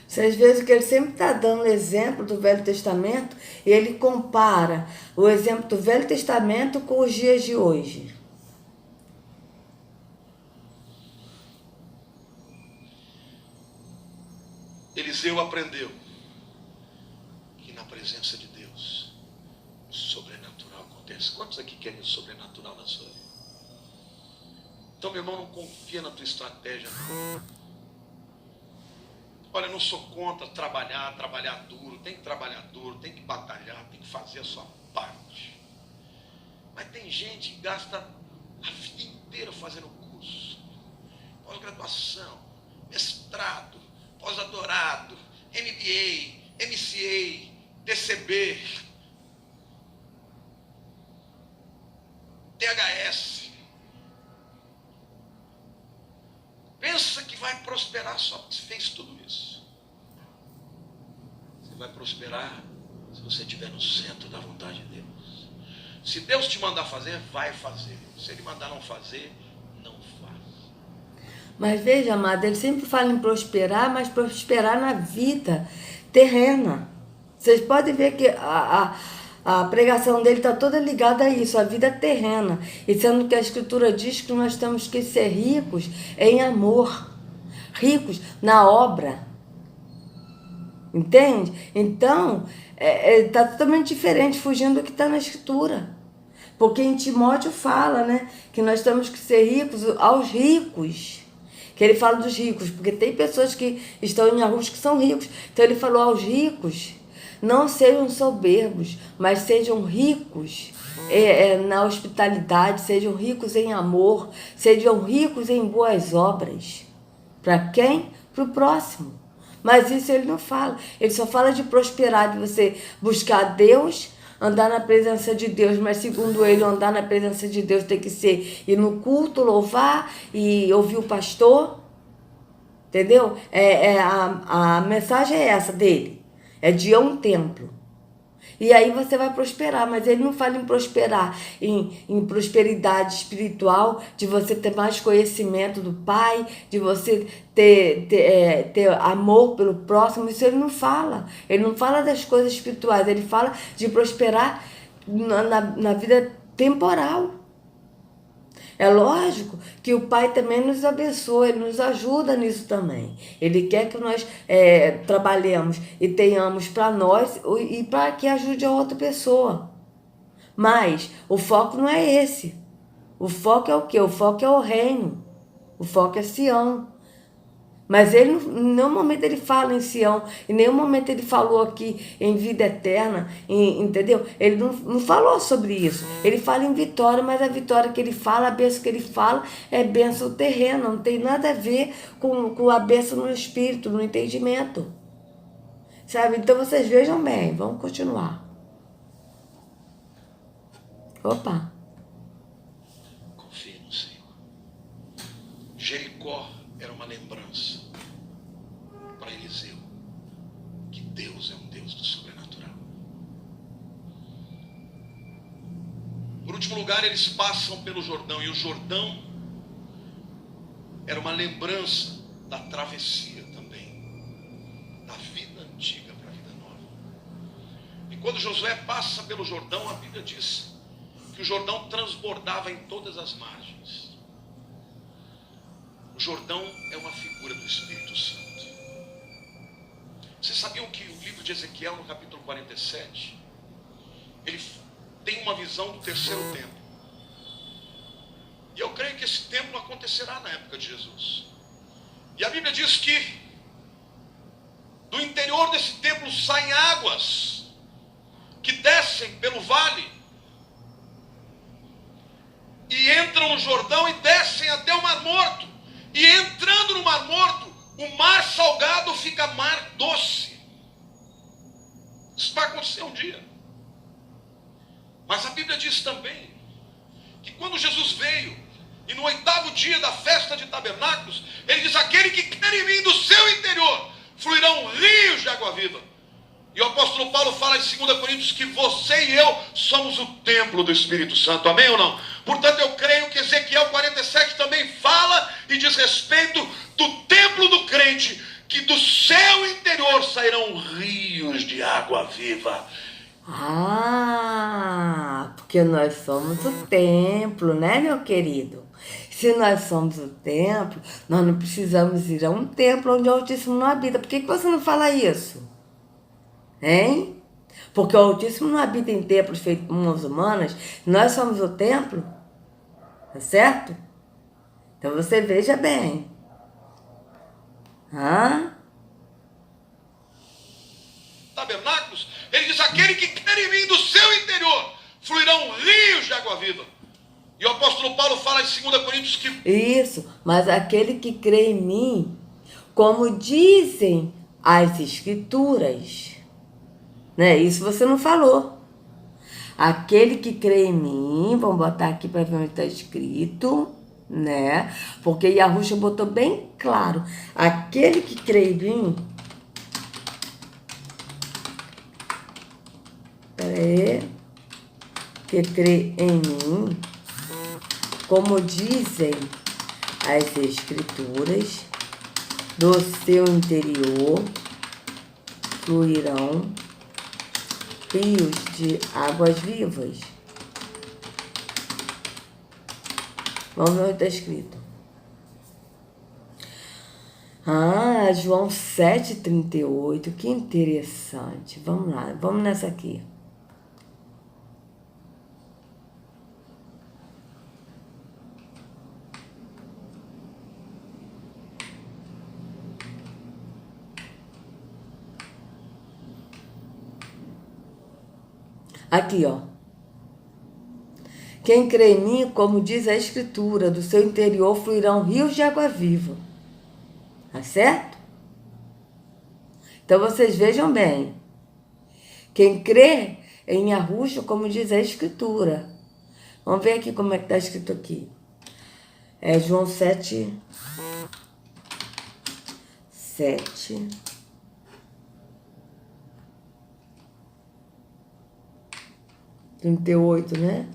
Vocês veem que ele sempre está dando exemplo do Velho Testamento e ele compara o exemplo do Velho Testamento com os dias de hoje. Eliseu aprendeu que na presença de Deus o sobrenatural acontece. Quantos aqui querem o sobrenatural na sua vida? Então, meu irmão, não confia na tua estratégia, não. Olha, eu não sou contra trabalhar duro, tem que trabalhar duro, tem que batalhar, tem que fazer a sua parte. Mas tem gente que gasta a vida inteira fazendo curso, pós-graduação, mestrado, pós-doutorado, MBA, MCA, DCB, THS. Pensa que vai prosperar só porque fez tudo isso. Você vai prosperar se você estiver no centro da vontade de Deus. Se Deus te mandar fazer, vai fazer. Se Ele mandar não fazer, não faz. Mas veja, amado, ele sempre fala em prosperar, mas prosperar na vida terrena. Vocês podem ver que a pregação dele está toda ligada a isso, a vida terrena. E sendo que a Escritura diz que nós temos que ser ricos em amor, ricos na obra. Entende? Então, está totalmente diferente, fugindo do que está na Escritura. Porque em Timóteo fala, né, que nós temos que ser ricos aos ricos. Que ele fala dos ricos, porque tem pessoas que estão em arroz que são ricos. Então ele falou aos ricos. Não sejam soberbos, mas sejam ricos na hospitalidade, sejam ricos em amor, sejam ricos em boas obras. Para quem? Para o próximo. Mas isso ele não fala. Ele só fala de prosperar, de você buscar Deus, andar na presença de Deus. Mas segundo ele, andar na presença de Deus tem que ser ir no culto, louvar e ouvir o pastor. Entendeu? A mensagem é essa dele. É de ir a um templo. E aí você vai prosperar, mas ele não fala em prosperar, em prosperidade espiritual, de você ter mais conhecimento do Pai, de você ter amor pelo próximo. Isso ele não fala. Ele não fala das coisas espirituais, ele fala de prosperar na vida temporal. É lógico que o Pai também nos abençoa, Ele nos ajuda nisso também. Ele quer que nós trabalhemos e tenhamos para nós e para que ajude a outra pessoa. Mas o foco não é esse. O foco é o quê? O foco é o reino. O foco é Sião. Mas ele, em nenhum momento ele fala em Sião, em nenhum momento ele falou aqui em vida eterna, entendeu? Ele não falou sobre isso. Ele fala em vitória, mas a vitória que ele fala, a bênção que ele fala é bênção terrena, não tem nada a ver com a bênção no espírito, no entendimento. Sabe? Então vocês vejam bem, vamos continuar. Opa! Confie no Senhor. Jericó era uma lembrança para Eliseu que Deus é um Deus do sobrenatural. Por último lugar, eles passam pelo Jordão, e o Jordão era uma lembrança da travessia também, da vida antiga para a vida nova. E quando Josué passa pelo Jordão, a Bíblia diz que o Jordão transbordava em todas as margens. O Jordão é uma figura do Espírito Santo. Vocês sabiam que o livro de Ezequiel, no capítulo 47, ele tem uma visão do terceiro templo. E eu creio que esse templo acontecerá na época de Jesus. E a Bíblia diz que do interior desse templo saem águas que descem pelo vale e entram no Jordão e descem até o Mar Morto. E entrando no Mar Morto, O mar salgado fica mar doce. Isso vai acontecer um dia. Mas a Bíblia diz também que quando Jesus veio, e no 8º dia da festa de tabernáculos, ele diz: aquele que crer em mim, do seu interior fluirão rios de água viva. E o apóstolo Paulo fala em 2 Coríntios que você e eu somos o templo do Espírito Santo, amém ou não? Portanto, eu creio que Ezequiel 47 também fala e diz respeito do templo do crente, que do seu interior sairão rios de água viva. Ah, porque nós somos o templo, né, meu querido? Se nós somos o templo, nós não precisamos ir a um templo onde o Altíssimo não habita. Por que você não fala isso? Hein? Porque o Altíssimo não habita em templos feitos por mãos humanas. Nós somos o templo. Tá certo? Então você veja bem. Tabernáculos, ele diz: aquele que crer em mim, do seu interior fluirão rios de água viva. E o apóstolo Paulo fala em 2 Coríntios que... Isso, mas aquele que crê em mim, como dizem as Escrituras, né? Isso você não falou. Aquele que crê em mim, vamos botar aqui para ver onde está escrito, né? Porque Yahushua botou bem claro. Aquele que crê em mim... Peraí. Que crê em mim, como dizem as Escrituras, do seu interior fluirão rios de águas vivas. Vamos ver onde está escrito. João 7,38. Que interessante. Vamos lá, vamos nessa aqui. Aqui, ó. Quem crê em mim, como diz a Escritura, do seu interior fluirão rios de água viva. Tá certo? Então vocês vejam bem. Quem crê em Yahushua, como diz a Escritura. Vamos ver aqui como é que está escrito aqui. É João 7. 38, né?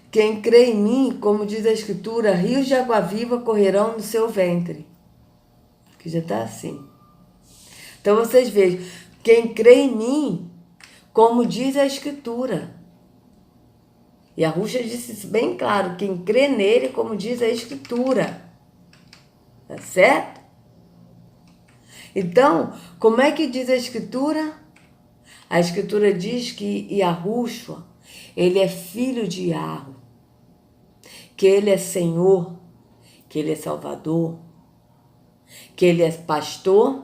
Quem crê em mim, como diz a Escritura, rios de água viva correrão no seu ventre. Que já está assim. Então vocês vejam, quem crê em mim, como diz a Escritura. E a Yahushua disse isso bem claro, quem crê nele, como diz a Escritura. Tá certo? Então, como é que diz a Escritura? A Escritura diz que Yahushua, ele é filho de Yahweh, que ele é Senhor, que ele é Salvador, que ele é pastor,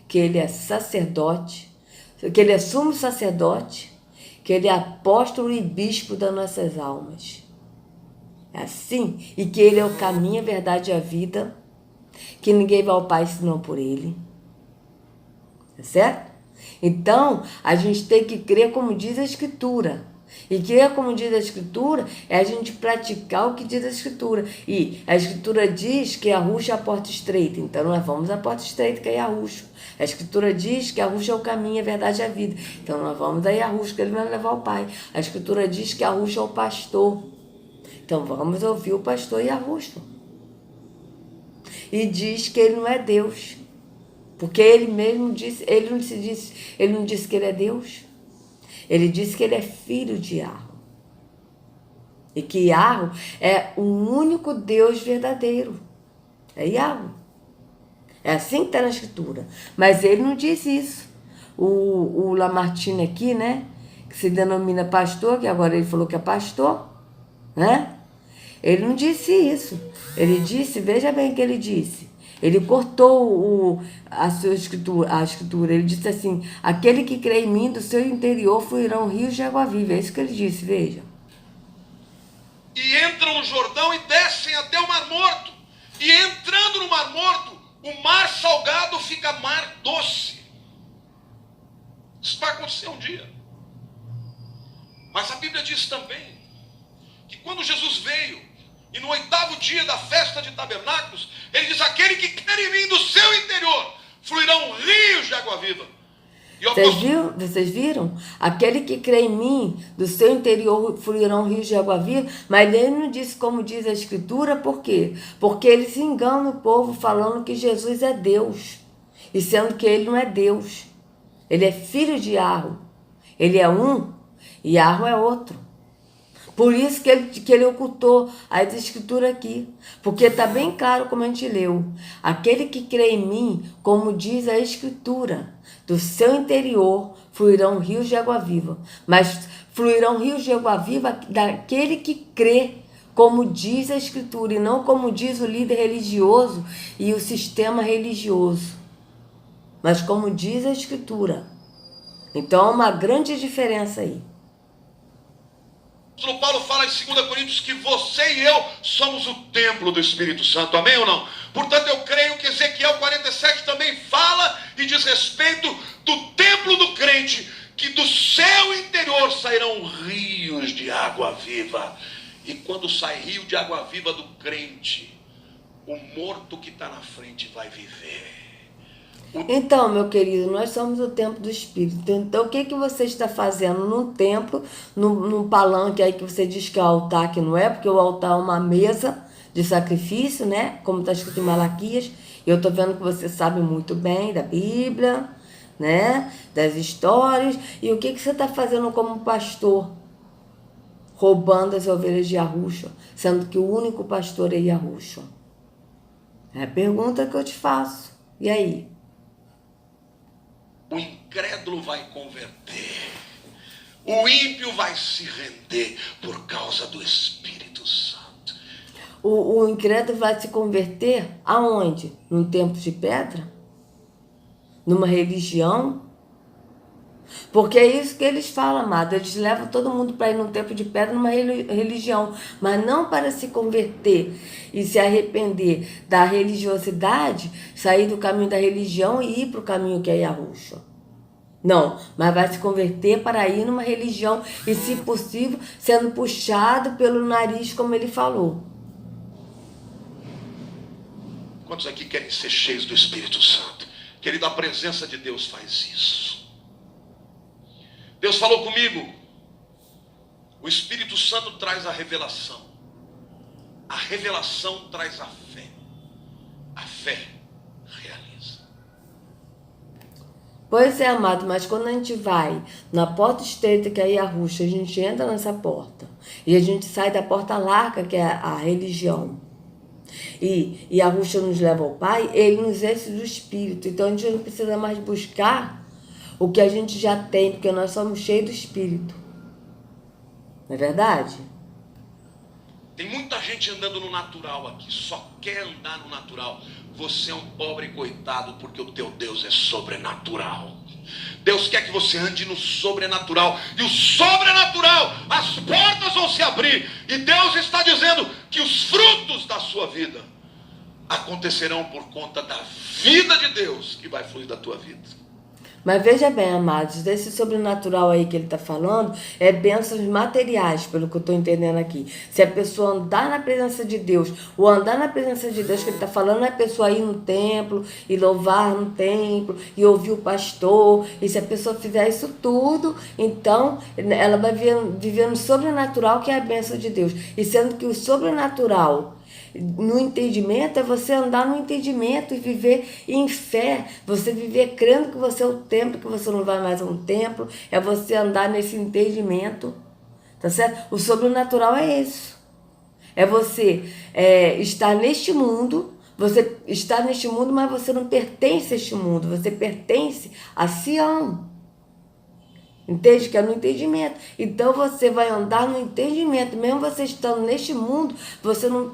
que ele é sacerdote, que ele é sumo sacerdote, que ele é apóstolo e bispo das nossas almas. É assim, e que ele é o caminho, a verdade e a vida, que ninguém vai ao Pai senão por ele. Tá certo? Então, a gente tem que crer como diz a Escritura. E crer como diz a Escritura é a gente praticar o que diz a Escritura. E a Escritura diz que Yahushua é a porta estreita. Então, nós vamos à porta estreita, que é Yahushua. A Escritura diz que Yahushua é o caminho, a verdade e a vida. Então, nós vamos a Yahushua, que ele vai levar ao Pai. A Escritura diz que Yahushua é o pastor. Então, vamos ouvir o pastor Yahushua. E diz que ele não é Deus. Porque ele mesmo disse, ele não disse que ele é Deus. Ele disse que ele é filho de Yahweh. E que Yahweh é o único Deus verdadeiro. É Yahweh. É assim que está na Escritura. Mas ele não disse isso. O Lamartine aqui, né? Que se denomina pastor, que agora ele falou que é pastor, né? Ele não disse isso. Ele disse, veja bem o que ele disse. Ele cortou a escritura. Ele disse assim, aquele que crê em mim, do seu interior fluirão rios de água viva. É isso que ele disse, veja. E entram no Jordão e descem até o Mar Morto. E entrando no Mar Morto, o mar salgado fica mar doce. Isso vai acontecer um dia. Mas a Bíblia diz também que quando Jesus veio, e no 8º dia da festa de tabernáculos, ele diz: aquele que quer em mim, do seu interior fluirão rios de água viva. E Vocês viram? Aquele que crê em mim, do seu interior fluirão rios de água viva. Mas ele não disse como diz a Escritura, por quê? Porque eles enganam o povo falando que Jesus é Deus. E sendo que ele não é Deus. Ele é filho de Yarro. Ele é um e Yarro é outro. Por isso que ele ocultou as escrituras aqui. Porque está bem claro como a gente leu. Aquele que crê em mim, como diz a escritura, do seu interior fluirão rios de água viva. Mas fluirão rios de água viva daquele que crê, como diz a escritura, e não como diz o líder religioso e o sistema religioso. Mas como diz a escritura. Então há uma grande diferença aí. O Paulo fala em 2 Coríntios que você e eu somos o templo do Espírito Santo, amém ou não? Portanto, eu creio que Ezequiel 47 também fala e diz respeito do templo do crente, que do seu interior sairão rios de água viva. E quando sai rio de água viva do crente, o morto que está na frente vai viver. Então, meu querido, nós somos o templo do Espírito. Então, o que você está fazendo num templo, num palanque aí que você diz que é altar, que não é, porque o altar é uma mesa de sacrifício, né? Como está escrito em Malaquias. E eu estou vendo que você sabe muito bem da Bíblia, né? Das histórias. E o que você está fazendo como pastor? Roubando as ovelhas de Yahushua, sendo que o único pastor é Yahushua. É a pergunta que eu te faço. E aí? O incrédulo vai converter. O ímpio vai se render por causa do Espírito Santo. O incrédulo vai se converter aonde? Num templo de pedra? Numa religião? Porque é isso que eles falam, amado. Eles levam todo mundo para ir num templo de pedra, numa religião. Mas não para se converter e se arrepender da religiosidade, sair do caminho da religião e ir para o caminho que é Yahushua. Não, mas vai se converter para ir numa religião e, se possível, sendo puxado pelo nariz, como ele falou. Quantos aqui querem ser cheios do Espírito Santo? Querido, a presença de Deus faz isso. Deus falou comigo. O Espírito Santo traz a revelação. A revelação traz a fé. A fé realiza. Pois é, amado, mas quando a gente vai na porta estreita, que é Yahushua, a gente entra nessa porta. E a gente sai da porta larga, que é a religião. E Yahushua nos leva ao Pai, ele nos enche do Espírito. Então a gente não precisa mais buscar o que a gente já tem, porque nós somos cheios do Espírito. Não é verdade? Tem muita gente andando no natural aqui, só quer andar no natural. Você é um pobre coitado, porque o teu Deus é sobrenatural. Deus quer que você ande no sobrenatural. E o sobrenatural, as portas vão se abrir. E Deus está dizendo que os frutos da sua vida acontecerão por conta da vida de Deus que vai fluir da tua vida. Mas veja bem, amados, desse sobrenatural aí que ele está falando, é bênçãos materiais, pelo que eu estou entendendo aqui. Se a pessoa andar na presença de Deus, o andar na presença de Deus que ele está falando, é a pessoa ir no templo, e louvar no templo, e ouvir o pastor, e se a pessoa fizer isso tudo, então ela vai viver no sobrenatural, que é a bênção de Deus. E sendo que o sobrenatural no entendimento é você andar no entendimento e viver em fé, você viver crendo que você é o templo, que você não vai mais a um templo, é você andar nesse entendimento, tá certo? O sobrenatural é isso, é você estar neste mundo, você está neste mundo, mas você não pertence a este mundo, você pertence a Sião. Entende? Que é no entendimento. Então você vai andar no entendimento. Mesmo você estando neste mundo, você não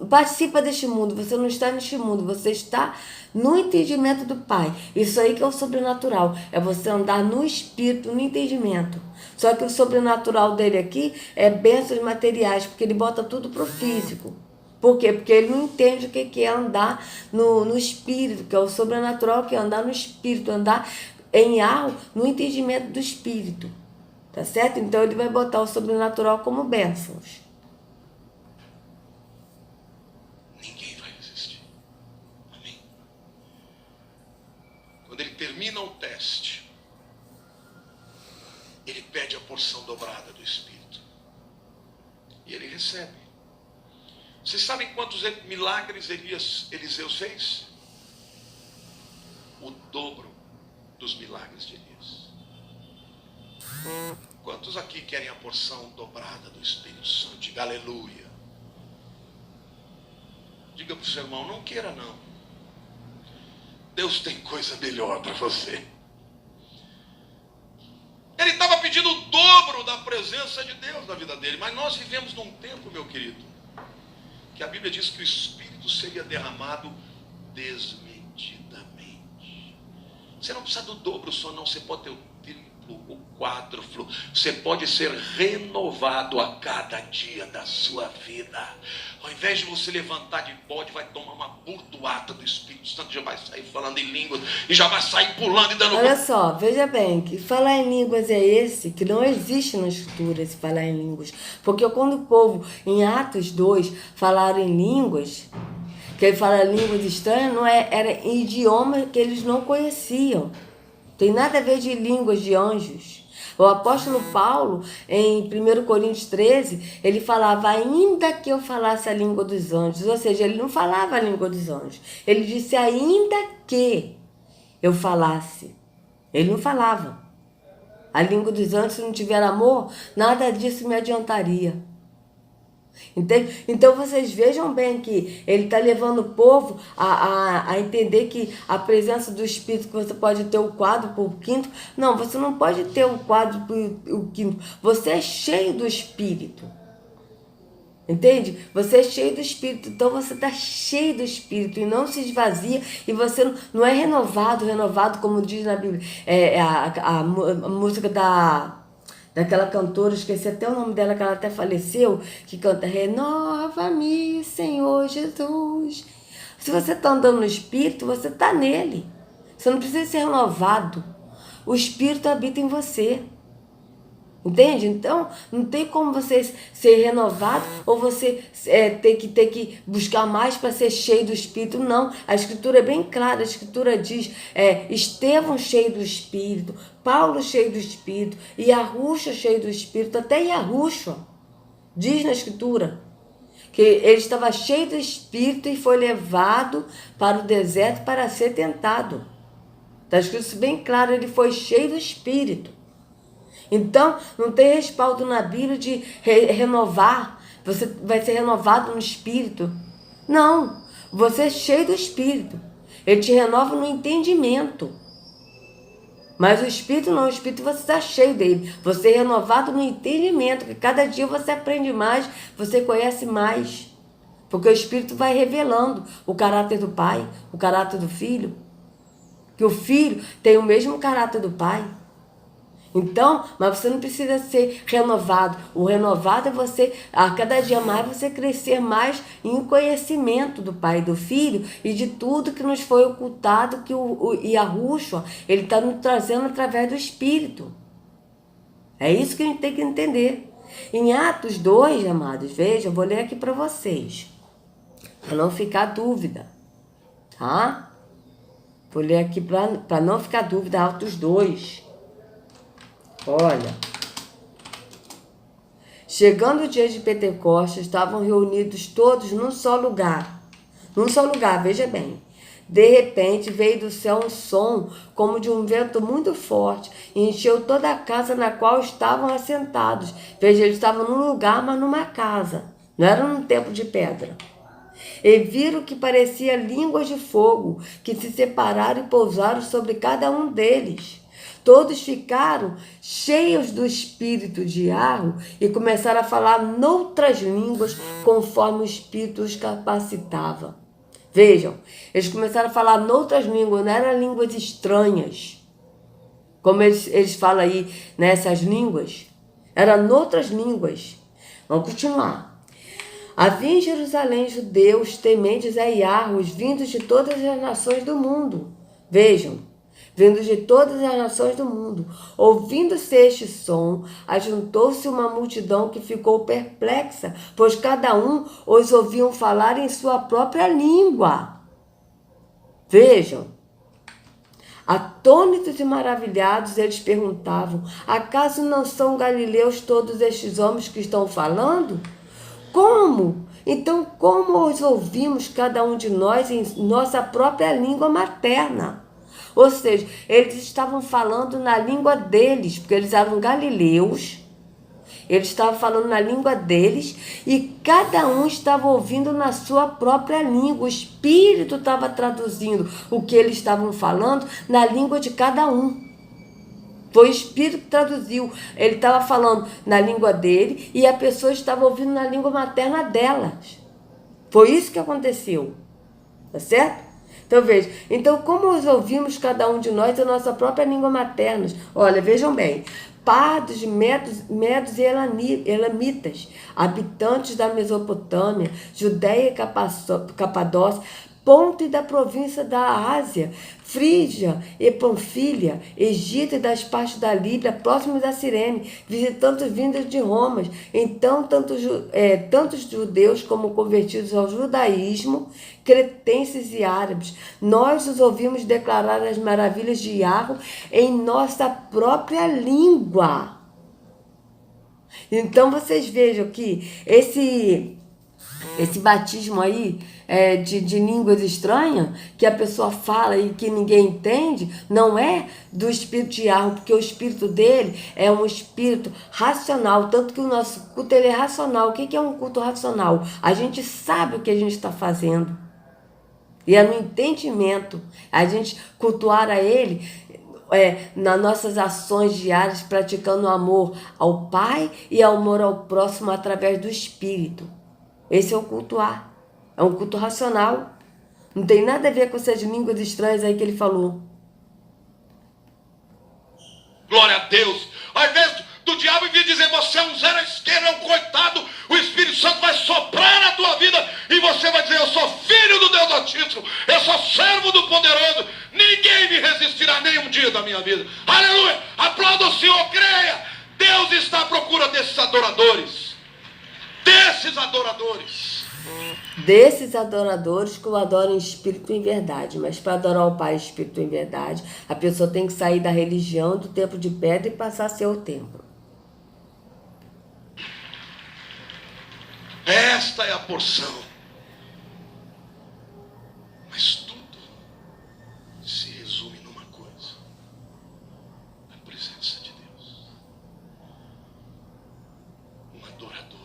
participa deste mundo, você não está neste mundo, você está no entendimento do Pai. Isso aí que é o sobrenatural, é você andar no espírito, no entendimento. Só que o sobrenatural dele aqui é bênçãos materiais, porque ele bota tudo pro físico. Por quê? Porque ele não entende o que é andar no espírito, que é o sobrenatural, que é andar no espírito, andar em algo, no entendimento do espírito. Tá certo? Então ele vai botar o sobrenatural como bênçãos. Ninguém vai resistir. Amém? Quando ele termina o teste, ele pede a porção dobrada do Espírito. E ele recebe. Vocês sabem quantos milagres Eliseu fez? O dobro dos milagres de Elias. Quantos aqui querem a porção dobrada do Espírito Santo? Diga aleluia. Diga para o seu irmão, não queira não. Deus tem coisa melhor para você. Ele estava pedindo o dobro da presença de Deus na vida dele. Mas nós vivemos num tempo, meu querido, que a Bíblia diz que o Espírito seria derramado desmedidamente. Você não precisa do dobro só não, você pode ter o triplo, o quádruplo. Você pode ser renovado a cada dia da sua vida. Ao invés de você levantar de bode, vai tomar uma burdoada do Espírito Santo, já vai sair falando em línguas, e já vai sair pulando e dando... Olha só, veja bem, que falar em línguas é esse, que não existe na Escritura esse falar em línguas. Porque quando o povo, em Atos 2, falaram em línguas, que ele fala línguas estranhas, não era idioma que eles não conheciam. Tem nada a ver de línguas de anjos. O apóstolo Paulo, em 1 Coríntios 13, ele falava, ainda que eu falasse a língua dos anjos. Ou seja, ele não falava a língua dos anjos. Ele disse, ainda que eu falasse. Ele não falava. A língua dos anjos, se não tiver amor, nada disso me adiantaria. Entende? Então vocês vejam bem que ele está levando o povo a entender que a presença do Espírito, que você pode ter o quadro por quinto. Não, você não pode ter o quadro por o quinto. Você é cheio do Espírito. Entende? Você é cheio do Espírito. Então você está cheio do Espírito e não se esvazia. E você não é renovado como diz na Bíblia. A música daquela cantora, esqueci até o nome dela, que ela até faleceu, que canta renova-me, Senhor Jesus. Se você está andando no Espírito, você está nele. Você não precisa ser renovado. O Espírito habita em você. Entende? Então, não tem como você ser renovado ou você ter que buscar mais para ser cheio do Espírito. Não, a Escritura é bem clara. A Escritura diz, Estevão cheio do Espírito, Paulo cheio do Espírito, Yahushua cheio do Espírito, até Yahushua diz na Escritura que ele estava cheio do Espírito e foi levado para o deserto para ser tentado. Está escrito isso bem claro, ele foi cheio do Espírito. Então, não tem respaldo na Bíblia de renovar. Você vai ser renovado no Espírito. Não, você é cheio do Espírito. Ele te renova no entendimento. Mas o Espírito não, o Espírito você está cheio dele. Você é renovado no entendimento, que cada dia você aprende mais, você conhece mais. Porque o Espírito vai revelando o caráter do Pai, o caráter do Filho. Que o Filho tem o mesmo caráter do Pai. Então, mas você não precisa ser renovado. O renovado é você, a cada dia mais, você crescer mais em conhecimento do Pai e do Filho e de tudo que nos foi ocultado, que o Yahushua, ele está nos trazendo através do Espírito. É isso que a gente tem que entender. Em Atos 2, amados, veja, eu vou ler aqui para vocês, para não ficar dúvida, tá? Vou ler aqui para não ficar dúvida, Atos 2. Olha, chegando o dia de Pentecostes, estavam reunidos todos num só lugar. Num só lugar, veja bem. De repente veio do céu um som como de um vento muito forte e encheu toda a casa na qual estavam assentados. Veja, eles estavam num lugar, mas numa casa. Não era num templo de pedra. E viram que parecia línguas de fogo, que se separaram e pousaram sobre cada um deles. Todos ficaram cheios do espírito de Yarro e começaram a falar noutras línguas conforme o espírito os capacitava. Vejam, eles começaram a falar noutras línguas, não eram línguas estranhas, como eles falam aí nessas línguas, eram noutras línguas. Vamos continuar. Havia em Jerusalém judeus tementes a Yarro, vindos de todas as nações do mundo. Vejam, vindos de todas as nações do mundo. Ouvindo-se este som, ajuntou-se uma multidão que ficou perplexa, pois cada um os ouviam falar em sua própria língua. Vejam, atônitos e maravilhados, eles perguntavam: acaso não são galileus todos estes homens que estão falando? Como? Então, como os ouvimos cada um de nós em nossa própria língua materna? Ou seja, eles estavam falando na língua deles, porque eles eram galileus. Eles estavam falando na língua deles e cada um estava ouvindo na sua própria língua. O Espírito estava traduzindo o que eles estavam falando na língua de cada um. Foi o Espírito que traduziu. Ele estava falando na língua dele e a pessoa estava ouvindo na língua materna delas. Foi isso que aconteceu. Tá certo? Então veja, então como os ouvimos cada um de nós a nossa própria língua materna? Olha, vejam bem, pardos, medos e elamitas, habitantes da Mesopotâmia, Judéia e Capadócia, Ponto e da província da Ásia, Frígia e Panfilha, Egito e das partes da Líbia, próximos da Cirene, visitantes vindos de Roma. Então, tantos judeus como convertidos ao judaísmo, cretenses e árabes, nós os ouvimos declarar as maravilhas de Yarro em nossa própria língua. Então, vocês vejam que esse batismo aí de línguas estranhas, que a pessoa fala e que ninguém entende, não é do espírito de Yarro, porque o espírito dele é um espírito racional, tanto que o nosso culto ele é racional. O que é um culto racional? A gente sabe o que a gente está fazendo. E é no entendimento, a gente cultuar a ele nas nossas ações diárias, praticando o amor ao Pai e o amor ao próximo através do Espírito. Esse é o cultuar. É um culto racional. Não tem nada a ver com essas línguas estranhas aí que ele falou. Glória a Deus. Ao invés do diabo vir dizer, você é um zero à esquerda, é um coitado, o Espírito Santo vai soprar na tua vida e você vai dizer, eu sou filho do Deus Altíssimo, eu sou servo do Poderoso, ninguém me resistirá nem um dia da minha vida. Aleluia. Aplauda o Senhor, creia. Deus está à procura desses adoradores. Desses adoradores que o adoram em espírito e em verdade. Mas para adorar o Pai em espírito e em verdade, a pessoa tem que sair da religião, do templo de pedra e passar a ser o templo. Esta é a porção. Mas tudo se resume numa coisa: a presença de Deus. Um adorador.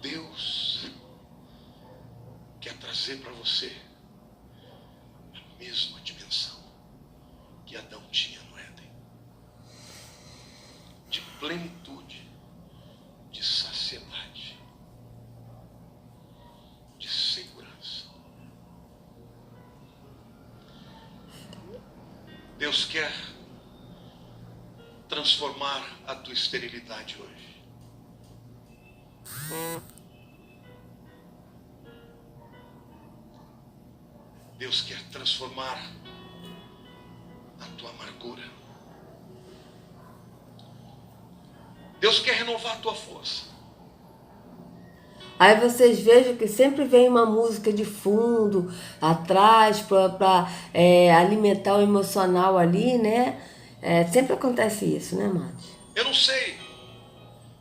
Deus quer trazer para você a mesma dimensão que Adão tinha no Éden, de plenitude, de saciedade, de segurança. Deus quer transformar a tua esterilidade hoje. Deus quer transformar a tua amargura. Deus quer renovar a tua força. Aí vocês vejam que sempre vem uma música de fundo, atrás, para alimentar o emocional ali, né? Sempre acontece isso, né, amados? Eu não sei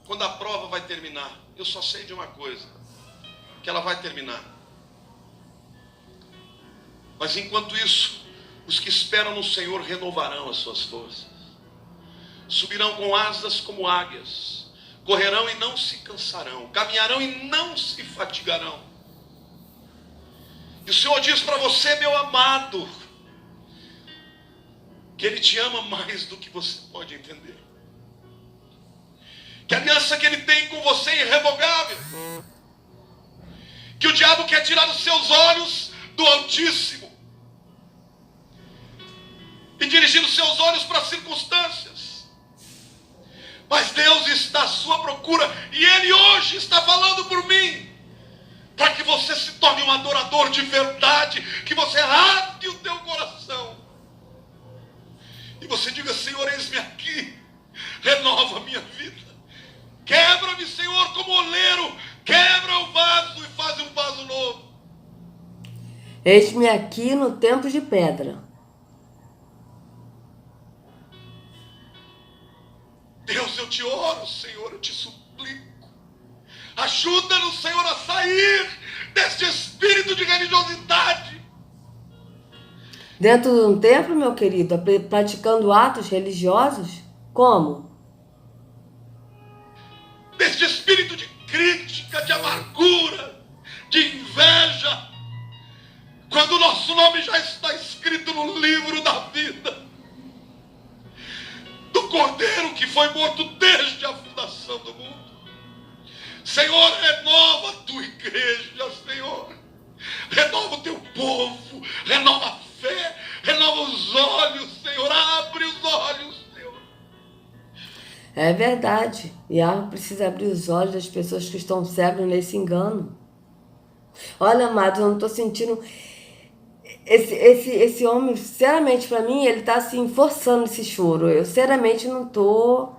quando a prova vai terminar. Eu só sei de uma coisa, que ela vai terminar. Mas enquanto isso, os que esperam no Senhor renovarão as suas forças. Subirão com asas como águias. Correrão e não se cansarão. Caminharão e não se fatigarão. E o Senhor diz para você, meu amado, que Ele te ama mais do que você pode entender. Que a aliança que Ele tem com você é irrevogável. Que o diabo quer tirar os seus olhos do Altíssimo e dirigir os seus olhos para as circunstâncias. Mas Deus está à sua procura e Ele hoje está falando por mim, para que você se torne um adorador de verdade, que você rasgue o teu coração e você diga: Senhor, eis-me aqui, renova a minha vida, quebra-me, Senhor, como oleiro quebra o vaso e faz um vaso novo. Eis-me aqui no templo de pedra. Deus, eu te oro, Senhor, eu te suplico. Ajuda-nos, Senhor, a sair deste espírito de religiosidade. Dentro de um templo, meu querido, praticando atos religiosos? Como? Deste espírito de crítica, de amargura, de inveja. Quando o nosso nome já está escrito no livro da vida do Cordeiro que foi morto desde a fundação do mundo. Senhor, renova a tua igreja, Senhor. Renova o teu povo, renova a fé, renova os olhos, Senhor. Abre os olhos, Senhor. É verdade. Yahweh precisa abrir os olhos das pessoas que estão cegas nesse engano. Olha, amados, eu não estou sentindo... Esse homem, sinceramente, para mim, ele tá assim, forçando esse choro. Eu, sinceramente, não tô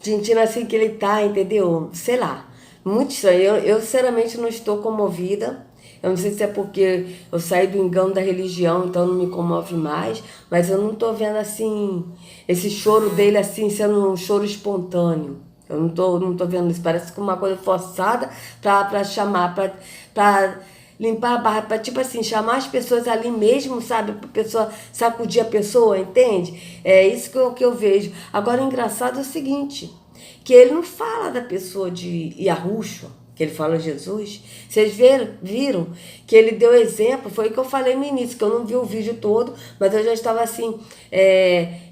sentindo assim que ele tá, entendeu? Sei lá, muito estranho. Eu sinceramente, não estou comovida. Eu não sei se é porque eu saí do engano da religião, então não me comove mais. Mas eu não tô vendo, assim, esse choro dele, assim, sendo um choro espontâneo. Eu não tô vendo isso. Parece que uma coisa forçada pra chamar, pra limpar a barra, para tipo assim, chamar as pessoas ali mesmo, sabe? Para a pessoa sacudir a pessoa, entende? É isso que eu vejo. Agora, o engraçado é o seguinte, que ele não fala da pessoa de Yahushua, que ele fala Jesus. Vocês viram que ele deu exemplo, foi o que eu falei no início, que eu não vi o vídeo todo, mas eu já estava assim,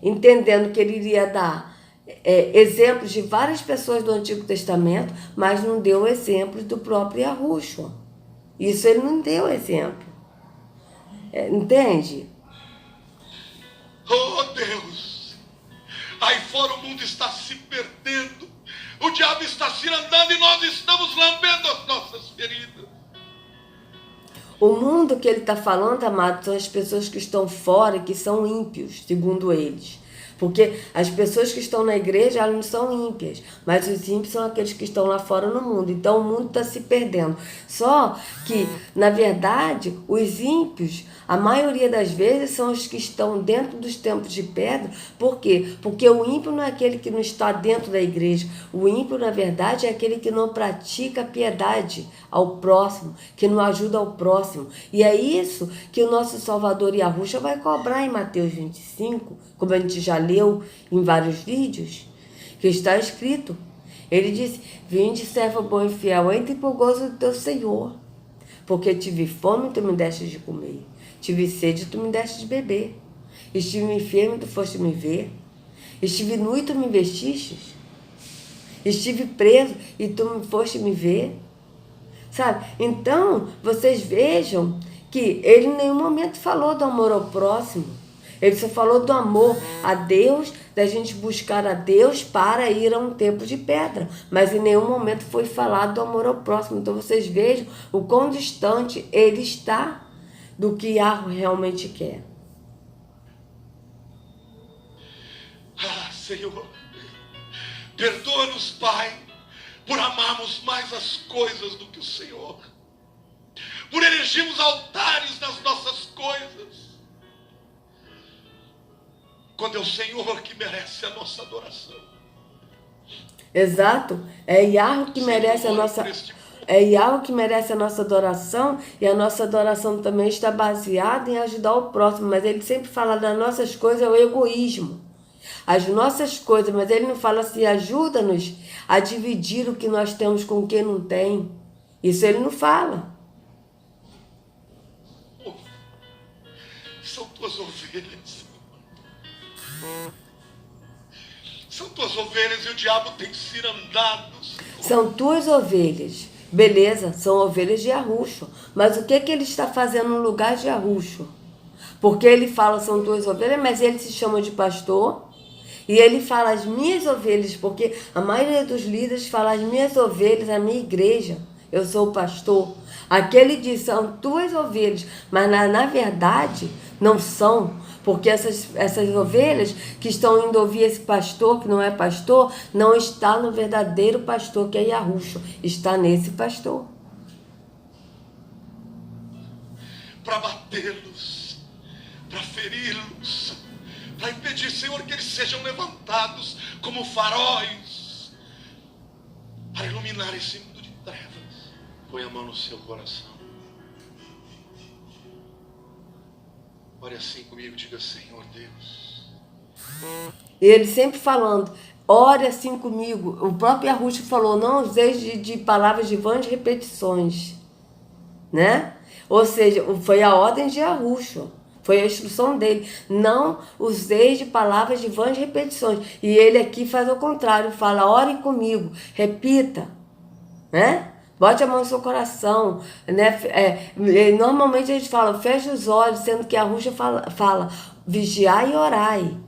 entendendo que ele iria dar exemplos de várias pessoas do Antigo Testamento, mas não deu exemplos do próprio Yahushua. Isso ele não deu exemplo. Entende? Oh, Deus! Aí fora o mundo está se perdendo. O diabo está se andando e nós estamos lambendo as nossas feridas. O mundo que ele está falando, amado, são as pessoas que estão fora e que são ímpios, segundo eles. Porque as pessoas que estão na igreja, elas não são ímpias, mas os ímpios são aqueles que estão lá fora no mundo. Então o mundo está se perdendo. Só que, na verdade, os ímpios, a maioria das vezes, são os que estão dentro dos templos de pedra. Por quê? Porque o ímpio não é aquele que não está dentro da igreja. O ímpio, na verdade, é aquele que não pratica piedade ao próximo, que não ajuda ao próximo. E é isso que o nosso Salvador Yahushua vai cobrar em Mateus 25, como a gente já leu em vários vídeos, que está escrito. Ele disse: vinde, servo bom e fiel, entre por gozo do teu Senhor. Porque tive fome, tu me deste de comer. Tive sede, tu me deste de beber. Estive enfermo, tu foste me ver. Estive nu e tu me vestistes. Estive preso e tu me foste me ver. Sabe? Então, vocês vejam que ele em nenhum momento falou do amor ao próximo. Ele só falou do amor a Deus, da gente buscar a Deus para ir a um templo de pedra. Mas em nenhum momento foi falado do amor ao próximo. Então vocês vejam o quão distante ele está do que Yahweh realmente quer. Ah, Senhor, perdoa-nos, Pai, por amarmos mais as coisas do que o Senhor, por erigirmos altares nas nossas coisas, quando é o Senhor que merece a nossa adoração. Exato. É Yahweh que merece a nossa... É Yahweh que merece a nossa adoração, e a nossa adoração também está baseada em ajudar o próximo, mas ele sempre fala das nossas coisas, é o egoísmo. As nossas coisas, mas ele não fala assim, ajuda-nos a dividir o que nós temos com quem não tem. Isso ele não fala. São tuas ovelhas. São tuas ovelhas e o diabo tem cirandado. São tuas ovelhas. Beleza, são ovelhas de arrucho. Mas o que ele está fazendo no lugar de arrucho? Porque ele fala são tuas ovelhas, mas ele se chama de pastor. E ele fala as minhas ovelhas, porque a maioria dos líderes fala as minhas ovelhas, a minha igreja. Eu sou o pastor. Aqui ele diz, são tuas ovelhas, mas na verdade não são. Porque essas ovelhas que estão indo ouvir esse pastor, que não é pastor, não está no verdadeiro pastor, que é Yahushua. Está nesse pastor. Para batê-los, para feri-los, para impedir, Senhor, que eles sejam levantados como faróis, para iluminar esse mundo de trevas. Põe a mão no seu coração. Ore assim comigo, diga, Senhor Deus. Ele sempre falando, ore assim comigo. O próprio Yahushua falou, não useis de palavras de vãs repetições. Né? Ou seja, foi a ordem de Yahushua. Foi a instrução dele. Não useis de palavras de vãs repetições. E ele aqui faz o contrário. Fala, ore comigo. Repita. Né? Bote a mão no seu coração. Né? Normalmente a gente fala, feche os olhos, sendo que Yahushua fala vigiai e orai.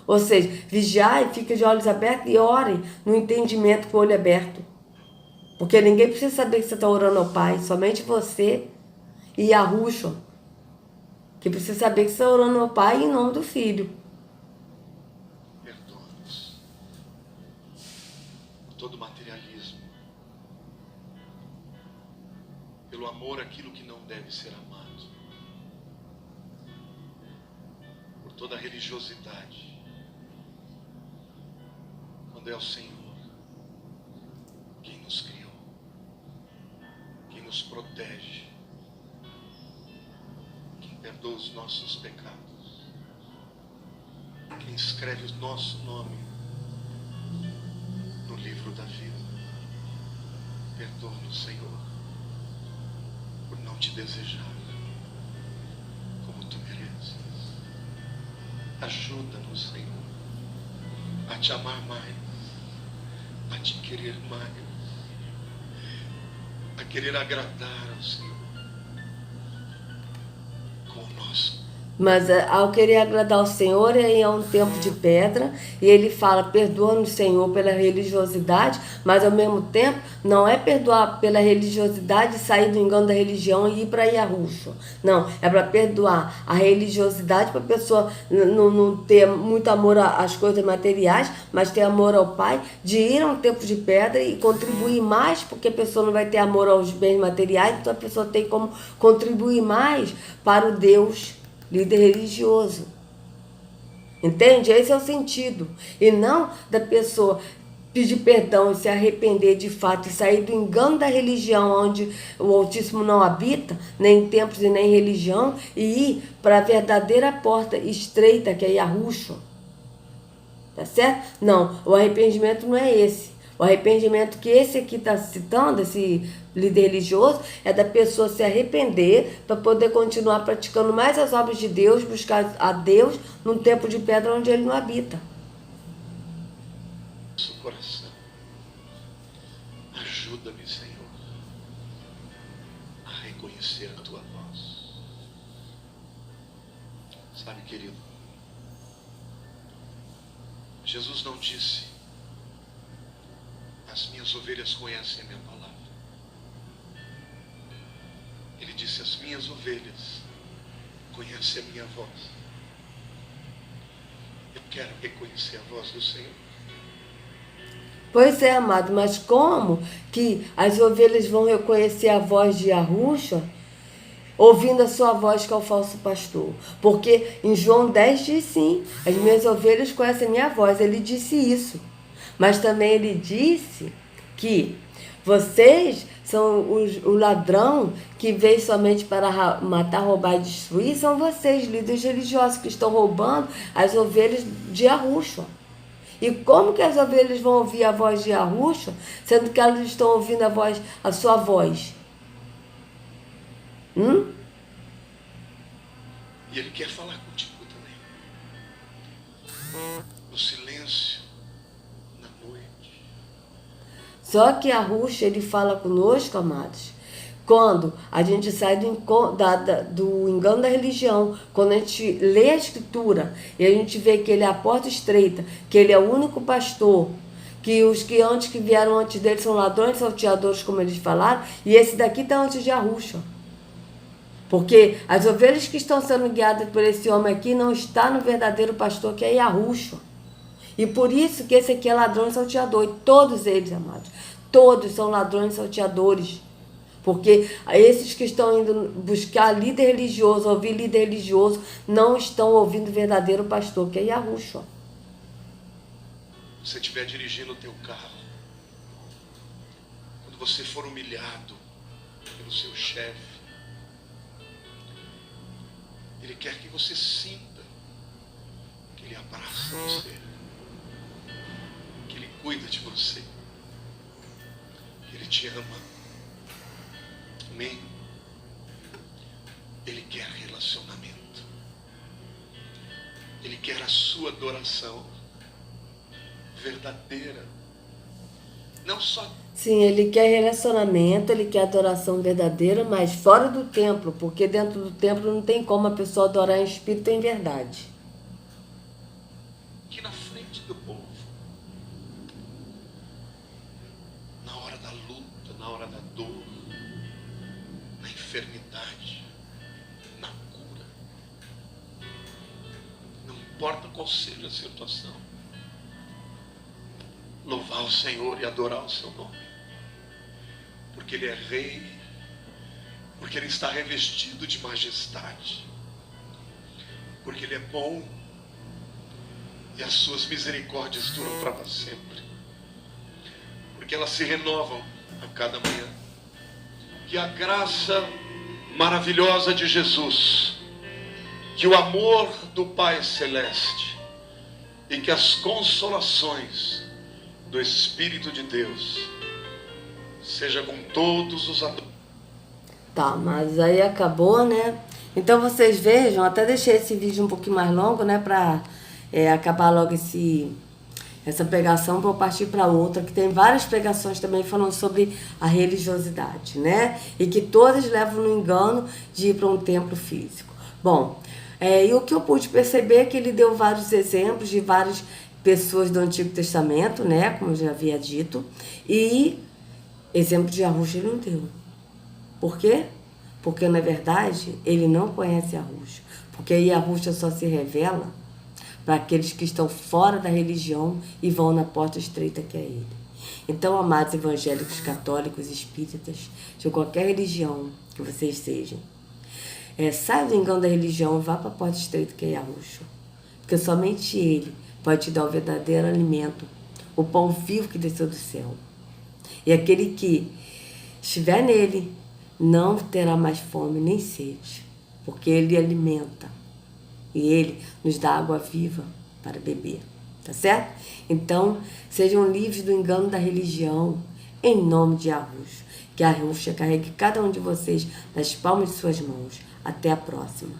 Ou seja, vigiai, fica de olhos abertos e ore no entendimento com o olho aberto. Porque ninguém precisa saber que você está orando ao Pai. Somente você e Yahushua. Que precisa saber que você está orando ao Pai em nome do Filho. Perdoa-nos por todo materialismo, pelo amor àquilo que não deve ser amado, por toda a religiosidade, quando é o Senhor quem nos criou, quem nos protege, quem perdoa os nossos pecados, quem escreve o nosso nome no livro da vida. Perdoa-nos, Senhor, por não te desejar como tu mereces. Ajuda-nos, Senhor, a te amar mais, a te querer mais, a querer agradar ao Senhor com o nosso. Mas ao querer agradar ao Senhor, é um tempo de pedra, e ele fala, perdoa-nos, Senhor, pela religiosidade, mas ao mesmo tempo, não é perdoar pela religiosidade, sair do engano da religião e ir para Yahushua. Não, é para perdoar a religiosidade, para a pessoa não ter muito amor às coisas materiais, mas ter amor ao Pai, de ir a um tempo de pedra e contribuir mais, porque a pessoa não vai ter amor aos bens materiais, então a pessoa tem como contribuir mais para o Deus líder religioso. Entende? Esse é o sentido. E não da pessoa pedir perdão e se arrepender de fato e sair do engano da religião, onde o Altíssimo não habita, nem em templos e nem em religião, e ir para a verdadeira porta estreita, que é Yahushua. Tá certo? Não, o arrependimento não é esse. O arrependimento que esse aqui está citando, esse líder religioso, é da pessoa se arrepender para poder continuar praticando mais as obras de Deus, buscar a Deus num tempo de pedra onde ele não habita. Nosso coração, ajuda-me, Senhor, a reconhecer a tua voz. Sabe, querido, Jesus não disse, as minhas ovelhas conhecem a minha palavra. Ele disse, as minhas ovelhas conhecem a minha voz. Eu quero reconhecer a voz do Senhor. Pois é, amado, mas como que as ovelhas vão reconhecer a voz de Yahushua ouvindo a sua voz, que é o falso pastor? Porque em João 10 diz sim, as minhas ovelhas conhecem a minha voz. Ele disse isso. Mas também ele disse que vocês são o ladrão que veio somente para matar, roubar e destruir. São vocês, líderes religiosos, que estão roubando as ovelhas de Yahushua. E como que as ovelhas vão ouvir a voz de Yahushua, sendo que elas estão ouvindo a sua voz? E Ele quer falar contigo também. no silêncio, na noite. Só que Yahushua, ele fala conosco, amados, quando a gente sai do engano da religião, quando a gente lê a Escritura e a gente vê que ele é a porta estreita, que ele é o único pastor, que os que antes que vieram antes dele são ladrões, salteadores, como eles falaram, e esse daqui está antes de Yahushua. Porque as ovelhas que estão sendo guiadas por esse homem aqui não está no verdadeiro pastor, que é Yahushua. E por isso que esse aqui é ladrão e salteador. E todos eles, amados, todos são ladrões e salteadores. Porque esses que estão indo buscar líder religioso, ouvir líder religioso, não estão ouvindo o verdadeiro pastor, que é Yahushua. Se você estiver dirigindo o teu carro, quando você for humilhado pelo seu chefe, ele quer que você sinta que ele abraça você, que ele cuida de você, que ele te ama. Amém? Ele quer relacionamento. Ele quer a sua adoração verdadeira. Não só... Sim, ele quer relacionamento, ele quer adoração verdadeira, mas fora do templo, porque dentro do templo não tem como a pessoa adorar em espírito e em verdade. Que na frente do povo, na hora da luta, na hora da dor, na enfermidade, na cura, não importa qual seja a situação, louvar o Senhor e adorar o seu nome, porque Ele é Rei, porque Ele está revestido de majestade, porque Ele é bom e as suas misericórdias duram para sempre, porque elas se renovam a cada manhã. Que a graça maravilhosa de Jesus, que o amor do Pai Celeste e que as consolações do Espírito de Deus seja com todos os adultos. Tá, mas aí acabou, né? Então vocês vejam, até deixei esse vídeo um pouquinho mais longo, né? Pra acabar logo essa pregação, para eu partir para outra, que tem várias pregações também falando sobre a religiosidade, né? E que todas levam no engano de ir para um templo físico. Bom, e o que eu pude perceber é que ele deu vários exemplos de várias pessoas do Antigo Testamento, né? Como eu já havia dito. E exemplo de Yahushua ele não deu. Por quê? Porque, na verdade, ele não conhece Yahushua. Porque Yahushua só se revela para aqueles que estão fora da religião e vão na porta estreita que é ele. Então, amados evangélicos, católicos, espíritas, de qualquer religião que vocês sejam, sai do engano da religião e vá para a porta estreita que é Yahushua. Porque somente ele pode te dar o verdadeiro alimento, o pão vivo que desceu do céu. E aquele que estiver nele não terá mais fome nem sede, porque ele alimenta. E ele nos dá água viva para beber, tá certo? Então, sejam livres do engano da religião, em nome de Yahushua. Que Yahushua carregue cada um de vocês nas palmas de suas mãos. Até a próxima.